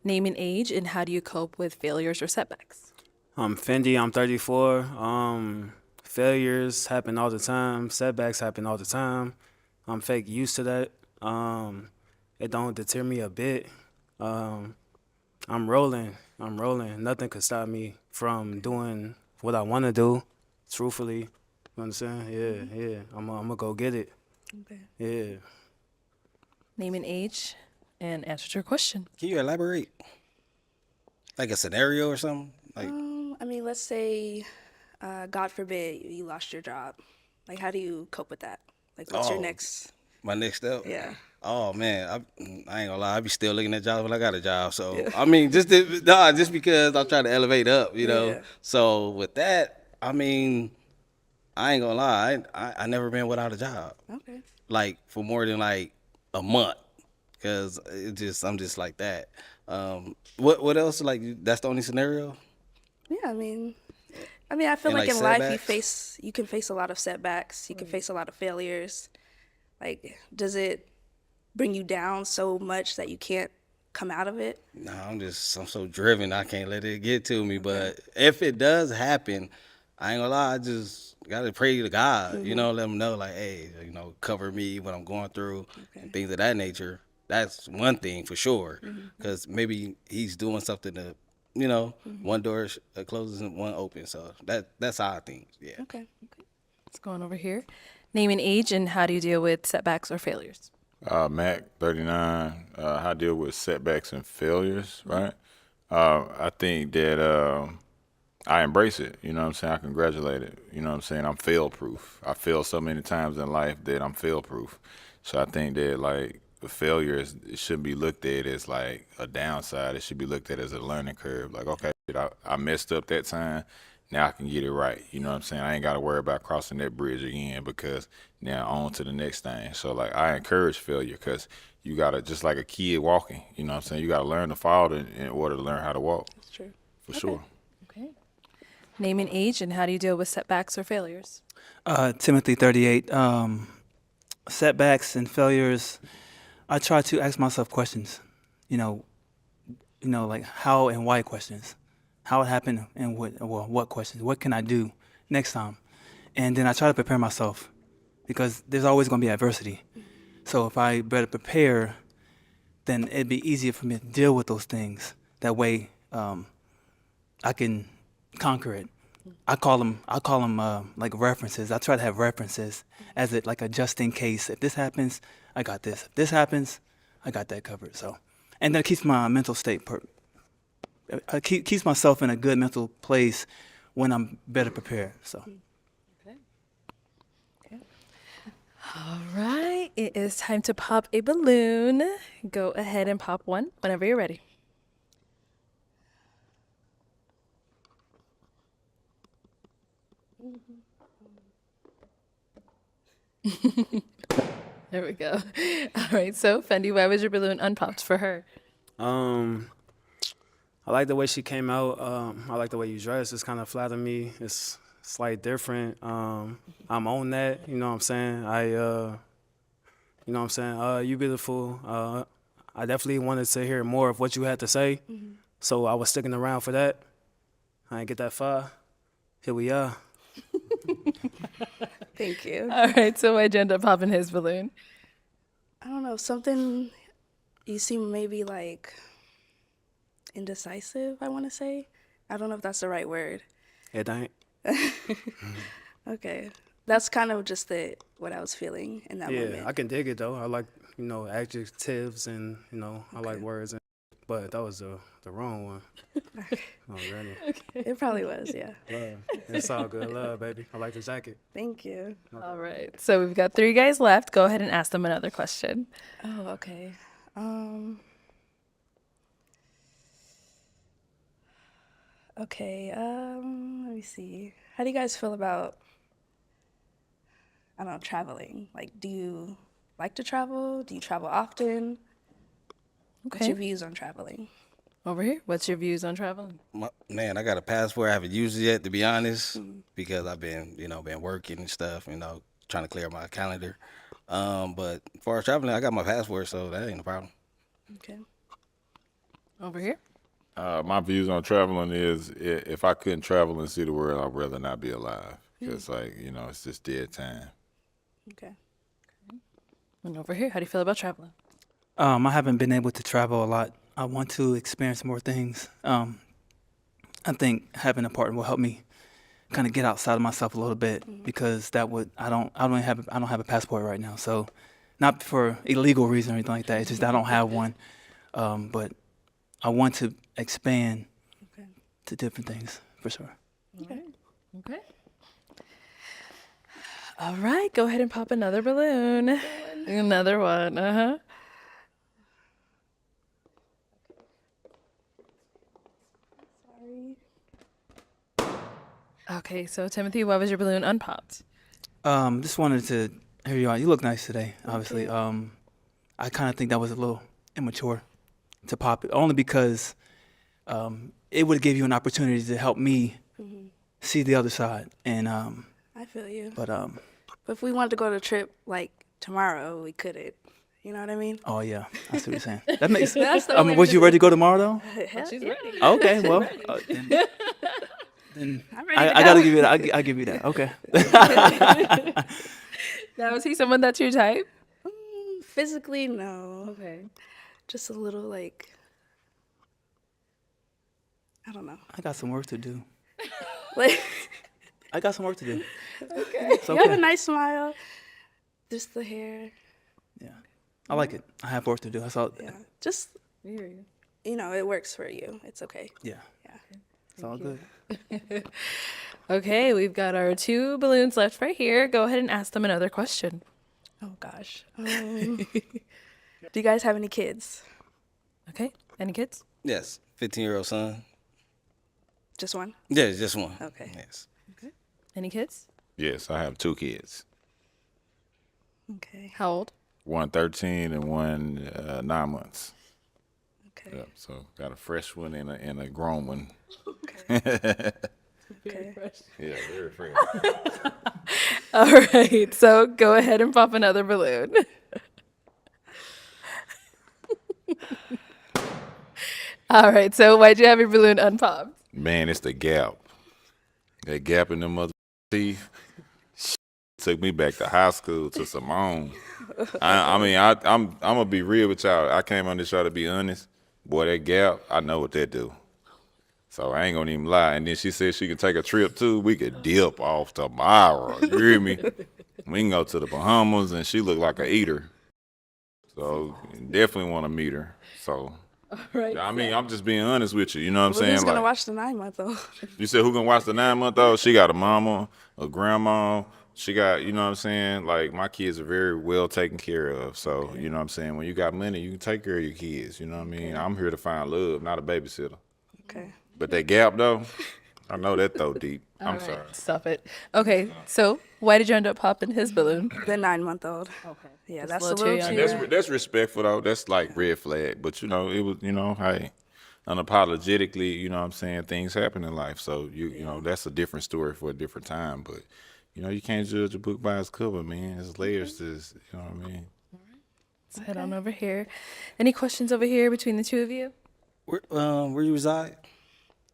Name and age, and how do you cope with failures or setbacks? I'm Fendi. I'm 34. Failures happen all the time. Setbacks happen all the time. I'm fake used to that. It don't deter me a bit. I'm rolling. Nothing could stop me from doing what I want to do. Truthfully, you understand? Yeah. I'm gonna go get it. Okay. Yeah. Name and age, and answer to your question. Can you elaborate? Like a scenario or something? Like mean, let's say, God forbid, you lost your job. Like, how do you cope with that? Like, what's your Oh, next? my next step. Yeah. Oh man, I ain't gonna lie, I be still looking at jobs when I got a job. So Yeah. I mean, just because I'm trying to elevate up, you know. Yeah. So with that, I mean, I ain't gonna lie, I never been without a job, Okay. like for more than like a month, cause I'm just like that. What else? Like that's the only scenario? Yeah, I feel And like like in life setbacks? you can face a lot of setbacks, you can face a lot of failures. Like, does it bring you down so much that you can't come out of it? Nah, I'm so driven. I can't let it get to me. But if it does happen, I ain't gonna lie. I just gotta pray to God. You know, let him know like, hey, you know, cover me when I'm going through and things of that nature. That's one thing for sure. Because maybe he's doing something to, you know, one door closes and one opens. So that's how I think. Yeah. Okay. Let's go on over here. Name and age, and how do you deal with setbacks or failures? Mac, 39. How I deal with setbacks and failures, right? I think that I embrace it. You know what I'm saying? I congratulate it. You know what I'm saying? I'm fail proof. I failed so many times in life that I'm fail proof. So I think that like the failure it shouldn't be looked at as like a downside. It should be looked at as a learning curve. Like, okay, I messed up that time. Now I can get it right. You know what I'm saying? I ain't got to worry about crossing that bridge again because now on to the next thing. So like I encourage failure because you got to, just like a kid walking, you know what I'm saying? You got to learn to fall in order to learn how to walk. That's true. For sure. Okay. Name and age, and how do you deal with setbacks or failures? Timothy 38. Setbacks and failures. I try to ask myself questions. You know, like how and why questions. How it happened and what questions. What can I do next time? And then I try to prepare myself because there's always going to be adversity. So if I better prepare, then it'd be easier for me to deal with those things. That way, I can conquer it. I call them like references. I try to have references as it like a just in case. If this happens, I got this. If this happens, I got that covered. So, and that keeps my mental state keeps myself in a good mental place when I'm better prepared. So. All right, it is time to pop a balloon. Go ahead and pop one whenever you're ready. There we go. All right, so Fendi, why was your balloon unpopped for her? I like the way she came out. I like the way you dress. It's kind of flatter me. It's slight different. I'm on that. You know what I'm saying? You know what I'm saying? You beautiful. I definitely wanted to hear more of what you had to say. So I was sticking around for that. I didn't get that far. Here we are. Thank you. All right, so why'd you end up popping his balloon? I don't know, something you seem maybe like indecisive, I want to say. I don't know if that's the right word. It ain't. Okay. That's kind of just what I was feeling in that moment. Yeah, I can dig it though. I like, you know, adjectives and, you know, I like words. But that was the wrong one. Already. It probably was, yeah. Love. It's all good. Love, baby. I like the jacket. Thank you. All right, so we've got 3 guys left. Go ahead and ask them another question. Oh, okay. Okay, let me see. How do you guys feel about, I don't know, traveling? Like, do you like to travel? Do you travel often? What's Okay. your views on traveling? Over here, what's your views on traveling? Man, I got a passport. I haven't used it yet, to be honest, because I've been, been working and stuff, trying to clear my calendar. But as far as traveling, I got my passport, so that ain't a problem. Okay. Over here? My views on traveling is if I couldn't travel and see the world, I'd rather not be alive. Because, like, it's just dead time. Okay. And over here, how do you feel about traveling? I haven't been able to travel a lot. I want to experience more things. I think having a partner will help me kind of get outside of myself a little bit because I don't have a passport right now. So not for illegal reason or anything like that. It's just I don't have one. But I want to expand to different things for sure. Okay. All right, go ahead and pop another balloon. Another one. Uh-huh. Okay, so Timothy, why was your balloon unpopped? Just wanted to hear you out. You look nice today, obviously. I kind of think that was a little immature to pop it, only because it would give you an opportunity to help me see the other side. And I feel you. but But if we wanted to go to a trip like tomorrow, we couldn't. You know what I mean? oh yeah, I see what you're saying. That makes. That's the only Was you reason. ready to go tomorrow though? Hell, She's yeah. ready. Okay, well, then I'm ready to I gotta go. give you that. I give you that. Okay. Now, is he someone that's your type? Physically, no. Okay. Just a little like, I don't know. I got some work to do. Like, I got some work to do. you have a nice smile. Just the hair. Yeah, I like it. I have work to do. That's all. Yeah. Just, you know, it works for you. It's okay. Yeah, Yeah. it's all good. Okay, we've got our 2 balloons left right here. Go ahead and ask them another question. Oh, gosh. Do you guys have any kids? Okay, any kids? Yes, 15-year-old son. Just one? Yeah, just one. Okay. Yes. Any kids? Yes, I have 2 kids. Okay. How old? One 13 and one 9 months. Okay. Yep. So got a fresh one and a grown one. Okay. Yeah, very fresh. All right, so go ahead and pop another balloon. All right, so why'd you have your balloon unpopped? Man, it's the gap. That gap in them mother teeth took me back to high school to Simone. I'm gonna be real with y'all. I came on this show to be honest. Boy, that gap, I know what that do. So I ain't gonna even lie. And then she said she could take a trip too. We could dip off tomorrow. You hear me? We can go to the Bahamas, and she look like a eater. So definitely want to meet her. So Right. I mean, I'm just being honest with you. You know what I'm Well, saying? who's going to Like, watch the 9-month-old? you said who gonna watch the 9-month-old? She got a mama, a grandma. She got, you know what I'm saying? Like, my kids are very well taken care of. So, you know what I'm saying? When you got money, you can take care of your kids. You know what I mean? I'm here to find love, not a babysitter. Okay. But that gap, though, I know that throw deep. I'm sorry. Stop it. Okay, so why did you end up popping his balloon? The 9-month-old. Okay. Yeah, Just that's a a little little too too. young. That's respectful, though. That's like red flag. But, you know, it was, you know, hey, unapologetically, you know what I'm saying, things happen in life. So, you know, that's a different story for a different time. But, you know, you can't judge a book by its cover, man. There's layers to this, you know what I mean? Let's head on over here. Any questions over here between the 2 of you? Where you reside?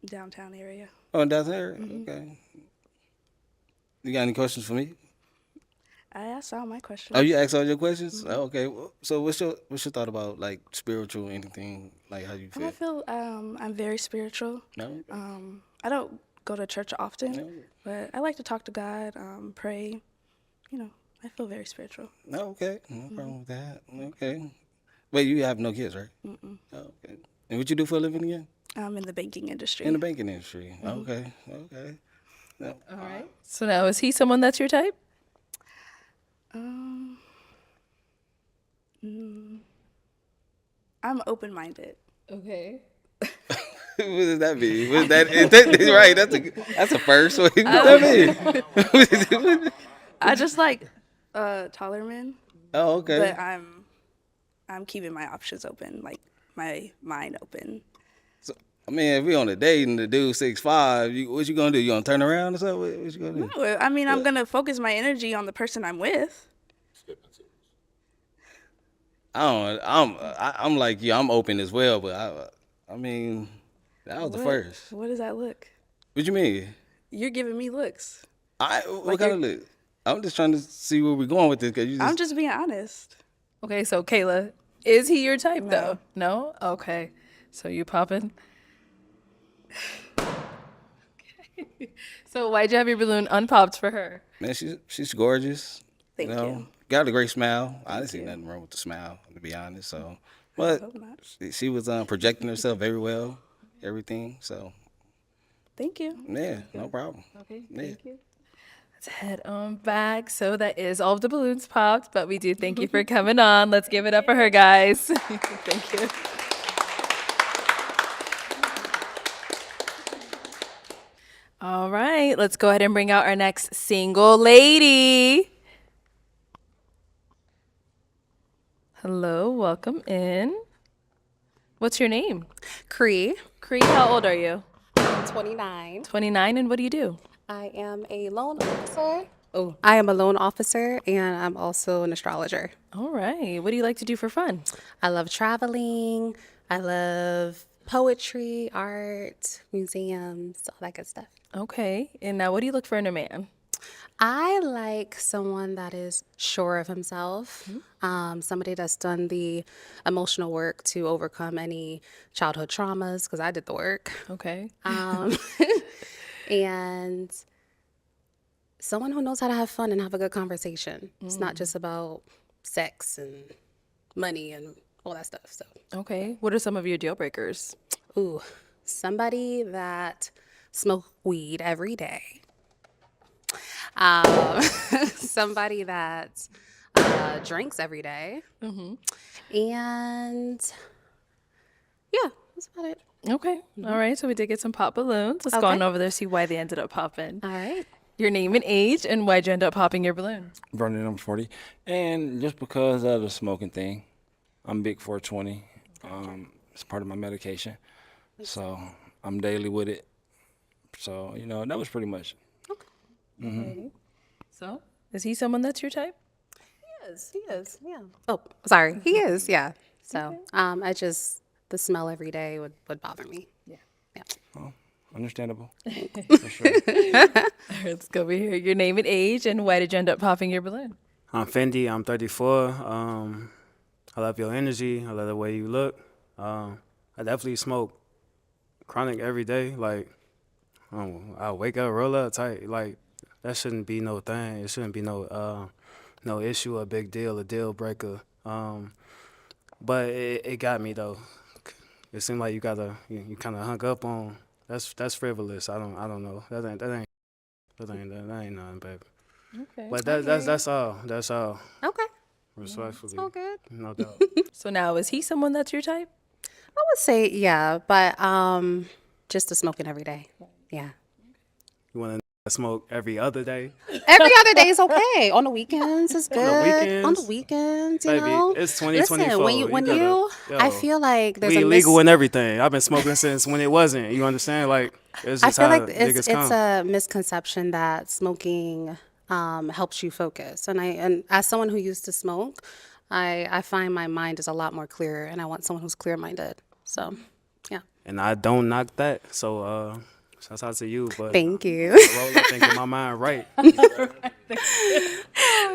Downtown area. Oh, down there? Okay. You got any questions for me? I asked all my questions. Oh, you asked all your questions? Oh, okay. Well, so what's your thought about like spiritual anything? Like how you feel? I feel I'm very spiritual. No? I don't go to church often, No. but I like to talk to God, pray. You know, I feel very spiritual. No, okay. No problem with that. Okay. Wait, you have no kids, right? Mm-mm. Oh, okay. And what you do for a living again? I'm in the banking industry. In the banking industry. Okay. Okay. No. All right. So now, is he someone that's your type? I'm open-minded. Okay. What does that mean? What is that right? That's a first. What does that mean? I just like taller men, Oh, okay. but I'm keeping my options open, like my mind open. So, I mean, if we on a date and the dude 6'5", what you gonna do? You gonna turn around or something? What you gonna do? No, I mean I'm gonna focus my energy on the person I'm with. I'm like you. I'm open as well, but I mean, that was the first. What does that look? What you mean? You're giving me looks. What Like kind of look? I'm just trying to see where we're going with this. Cause you I'm just being honest. Okay, so Kayla, is he your type though? No? Okay. So you popping? Okay. So why'd you have your balloon unpopped for her? man, she's gorgeous. Thank you. Got a great smile. I didn't see nothing wrong with the smile, to be honest. So, but hope not. she was projecting herself very well, everything. So, Thank you. Yeah, no problem. Okay, Yeah. thank you. Let's head on back. So that is all of the balloons popped, but we do thank you for coming on. Let's give it up for her, guys. Thank you. All right, let's go ahead and bring out our next single lady. Hello, welcome in. What's your name? Cree, Cree, how old are you? 29. 29, and what do you do? I am a loan officer. Oh, I am a loan officer and I'm also an astrologer. All right, what do you like to do for fun? I love traveling. I love poetry, art, museums, all that good stuff. Okay, and now what do you look for in a man? I like someone that is sure of himself, somebody that's done the emotional work to overcome any childhood traumas, because I did the work. Okay. And someone who knows how to have fun and have a good conversation. It's not just about sex and money and all that stuff. So, Okay, what are some of your deal breakers? ooh, somebody that smoke weed every day. Somebody that drinks every day. And yeah, that's about it. Okay, all right, so we did get some pop balloons. Let's go Okay. on over there, see why they ended up popping. All right. Your name and age, and why'd you end up popping your balloon? Vernon, I'm 40. And just because of the smoking thing, I'm big 420. It's part of my medication. So I'm daily with it. So, that was pretty much. So, is he someone that's your type? He is, yeah. Oh, sorry. He is, yeah. So I just, the smell every day would bother me. Oh, understandable. Let's go over here. Your name and age, and why did you end up popping your balloon? I'm Fendi. I'm 34. I love your energy. I love the way you look. I definitely smoke chronic every day. Like, I wake up, roll up tight. Like, that shouldn't be no thing. It shouldn't be no issue, a big deal, a deal breaker. But it got me though. It seemed like you kind of hung up on. That's frivolous. I don't know. That ain't nothing, baby. Okay. But that's all. That's all. Okay. Respectfully. All good. No doubt. So now, is he someone that's your type? I would say, yeah, but just the smoking every day. Yeah. You want to smoke every other day? Every other day is okay. On the weekends, it's good. On the weekends? weekends, you Baby, know. it's 2024. Listen, when you, I yo, feel like there's we a legal and everything. I've been smoking since when it wasn't. You understand? Like, it's I just feel how like niggas it's come. a misconception that smoking helps you focus. And as someone who used to smoke, I find my mind is a lot more clearer, and I want someone who's clear-minded. So, yeah. And I don't knock that. So, shouts out to you. But Thank you. I roll up and get my mind right.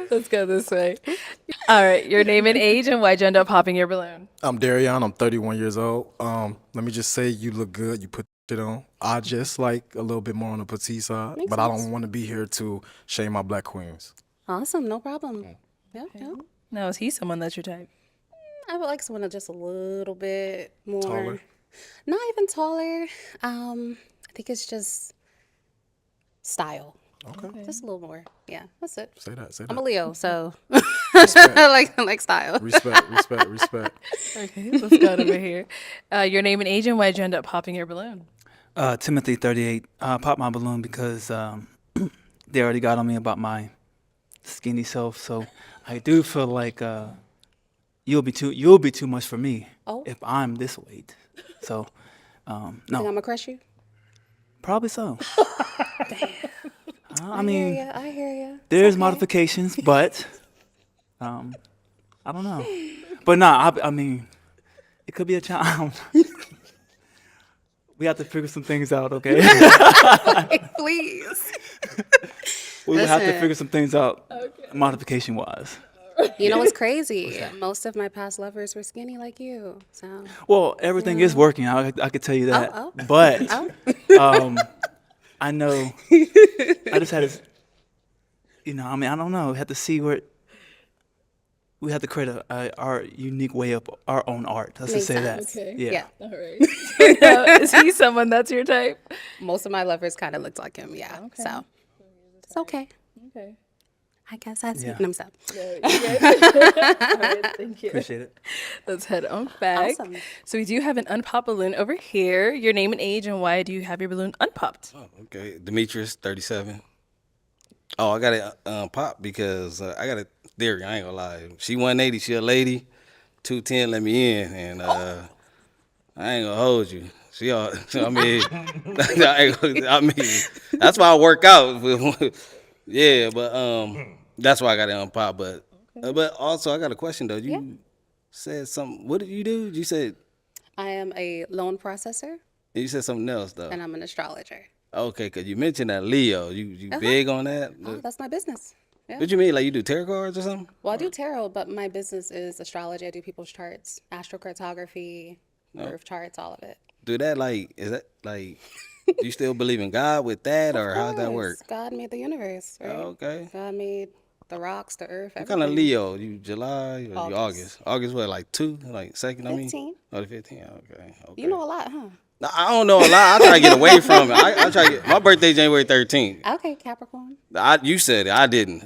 Let's go this way. All right, your name and age, and why'd you end up popping your balloon? I'm Darion. I'm 31 years old. Let me just say, you look good. You put it on. I just like a little bit more on the petite side, Makes but I sense. don't want to be here to shame my black queens. Awesome, no problem. Yeah, yeah. Now, is he someone that's your type? I would like someone that's just a little bit more. Taller? Not even taller. I think it's just style. Okay. Just a little more. Yeah, that's it. Say that. Say I'm a that. Leo, so I like style. Respect. Okay, let's go over here. Your name and age, and why'd you end up popping your balloon? Timothy, 38. I popped my balloon because they already got on me about my skinny self. So I do feel like you'll be too much for me if I'm this weight. So You think no, I'm gonna crush you? probably so. I I mean, hear ya. I hear ya. there's modifications, but I don't know. But no, I mean, it could be a challenge. We have to figure some things out, okay? Please. We would have to Listen. figure some things out, modification-wise. You know what's crazy? Most of my past lovers were skinny like you. So Well, everything is working. I could tell you that. oh. But I know. I just had to. I mean, I don't know. Had to see where. we have to create our unique way of our own art. Let's just say that. Okay. Yeah. All right. Now, is he someone that's your type? Most of my lovers kind of looked like him, yeah. Okay. So it's okay. Okay. I guess that's Yeah. speaking himself. All right, thank you. Appreciate it. Let's head on back. Awesome. So we do have an unpopped balloon over here. Your name and age, and why do you have your balloon unpopped? Oh, okay. Demetrius, 37. Oh, I got it pop because I got a theory. I ain't gonna lie. She 180, she a lady. 210 let me in, and I ain't gonna hold you. She all, I mean, that's why I work out. Yeah, but that's why I got it unpopped. But also I got a question though. You said something. What did you do? You said I am a loan processor you said something else though. and I'm an astrologer. Okay, cause you mentioned that Leo. You big on that? Oh, that's my business. Yeah. What you mean? Like you do tarot cards or something? Well, I do tarot, but my business is astrology. I do people's charts, astrocartography, birth charts, all of it. Do that like is that like you still believe in God with that or how's that work? Yes, God made the universe, right? Okay. God made the rocks, the earth, What kind of everything. Leo? You July or you August. August? August what, like 2? Like 2nd, I mean? 15. Oh, the 15. Okay. You know a lot, huh? No, I don't know a lot. I try to get away from it. I try to get my birthday January 13th. Okay, Capricorn. You said it. I didn't.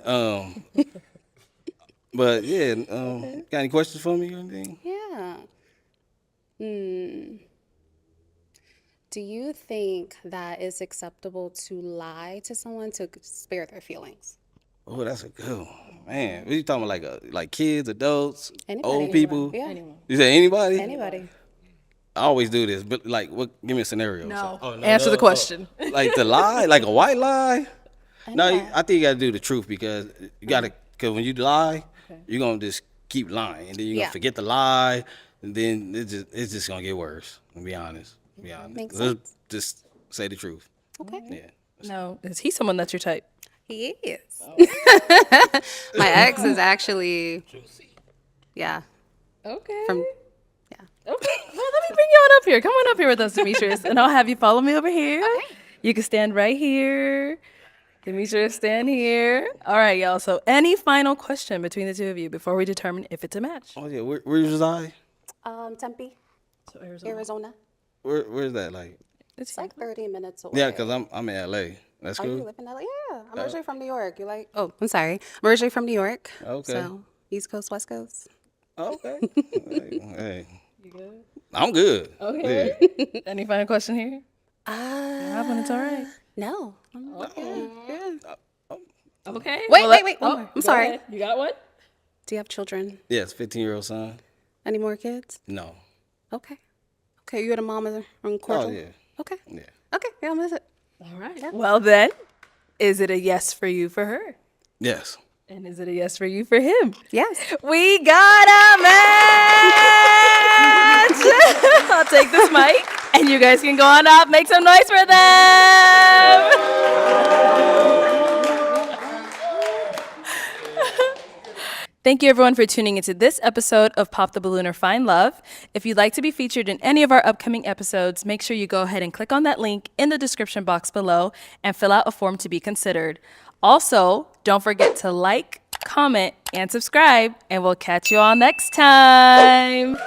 But yeah, got any questions for me or anything? Yeah. Do you think that it's acceptable to lie to someone to spare their feelings? Oh, that's a good one. Man, what you talking about? Like kids, adults, Anybody. old people? Yeah. You say anybody? Anybody. I always do this, but like, what? Give me a scenario. No. So- Answer the question. Like the lie, like a white lie. No, Anybody. I think you got to do the truth because you got to. Because when you lie, you're gonna just keep lying, and then you're gonna Yeah. forget the lie, and then it's just gonna get worse. To be honest. Be honest. Makes Let's sense. just say the truth. Okay. Yeah. No. Is he someone that's your type? He is. My ex is actually, yeah. Okay. From Okay. Well, let me bring you on up here. Come on up here with us, Demetrius, and I'll have you follow me over here. Okay. You can stand right here. Demetrius, stand here. All right, y'all. So, any final question between the two of you before we determine if it's a match? Oh yeah. Where reside? Tempe, So, Arizona. Arizona. Where's that? Like. It's like 30 minutes away. Yeah, cause I'm in LA. That's Oh, you cool. live in LA? Yeah. I'm originally from New York. You like? Oh, I'm sorry. I'm originally from New York. Okay. So East Coast, West Coast. Okay. hey. You good? I'm good. Okay. Yeah. Any final question here? When it's all right. No. I'm good. Okay. Wait. One Oh, more. I'm go sorry. ahead. You got one? Do you have children? Yes, 15-year-old son. Any more kids? No. Okay. Okay. You're the mom of the cordial? Oh yeah. Okay. Yeah. Okay. Yeah, I'm with it. All right. Well, then, is it a yes for you for her? Yes. And is it a yes for you for him? Yes. We got a match! I'll take this mic, and you guys can go on up, make some noise for them! Thank you, everyone, for tuning into this episode of Pop the Balloon or Find Love. If you'd like to be featured in any of our upcoming episodes, make sure you go ahead and click on that link in the description box below and fill out a form to be considered. Also, don't forget to like, comment, and subscribe, and we'll catch you all next time.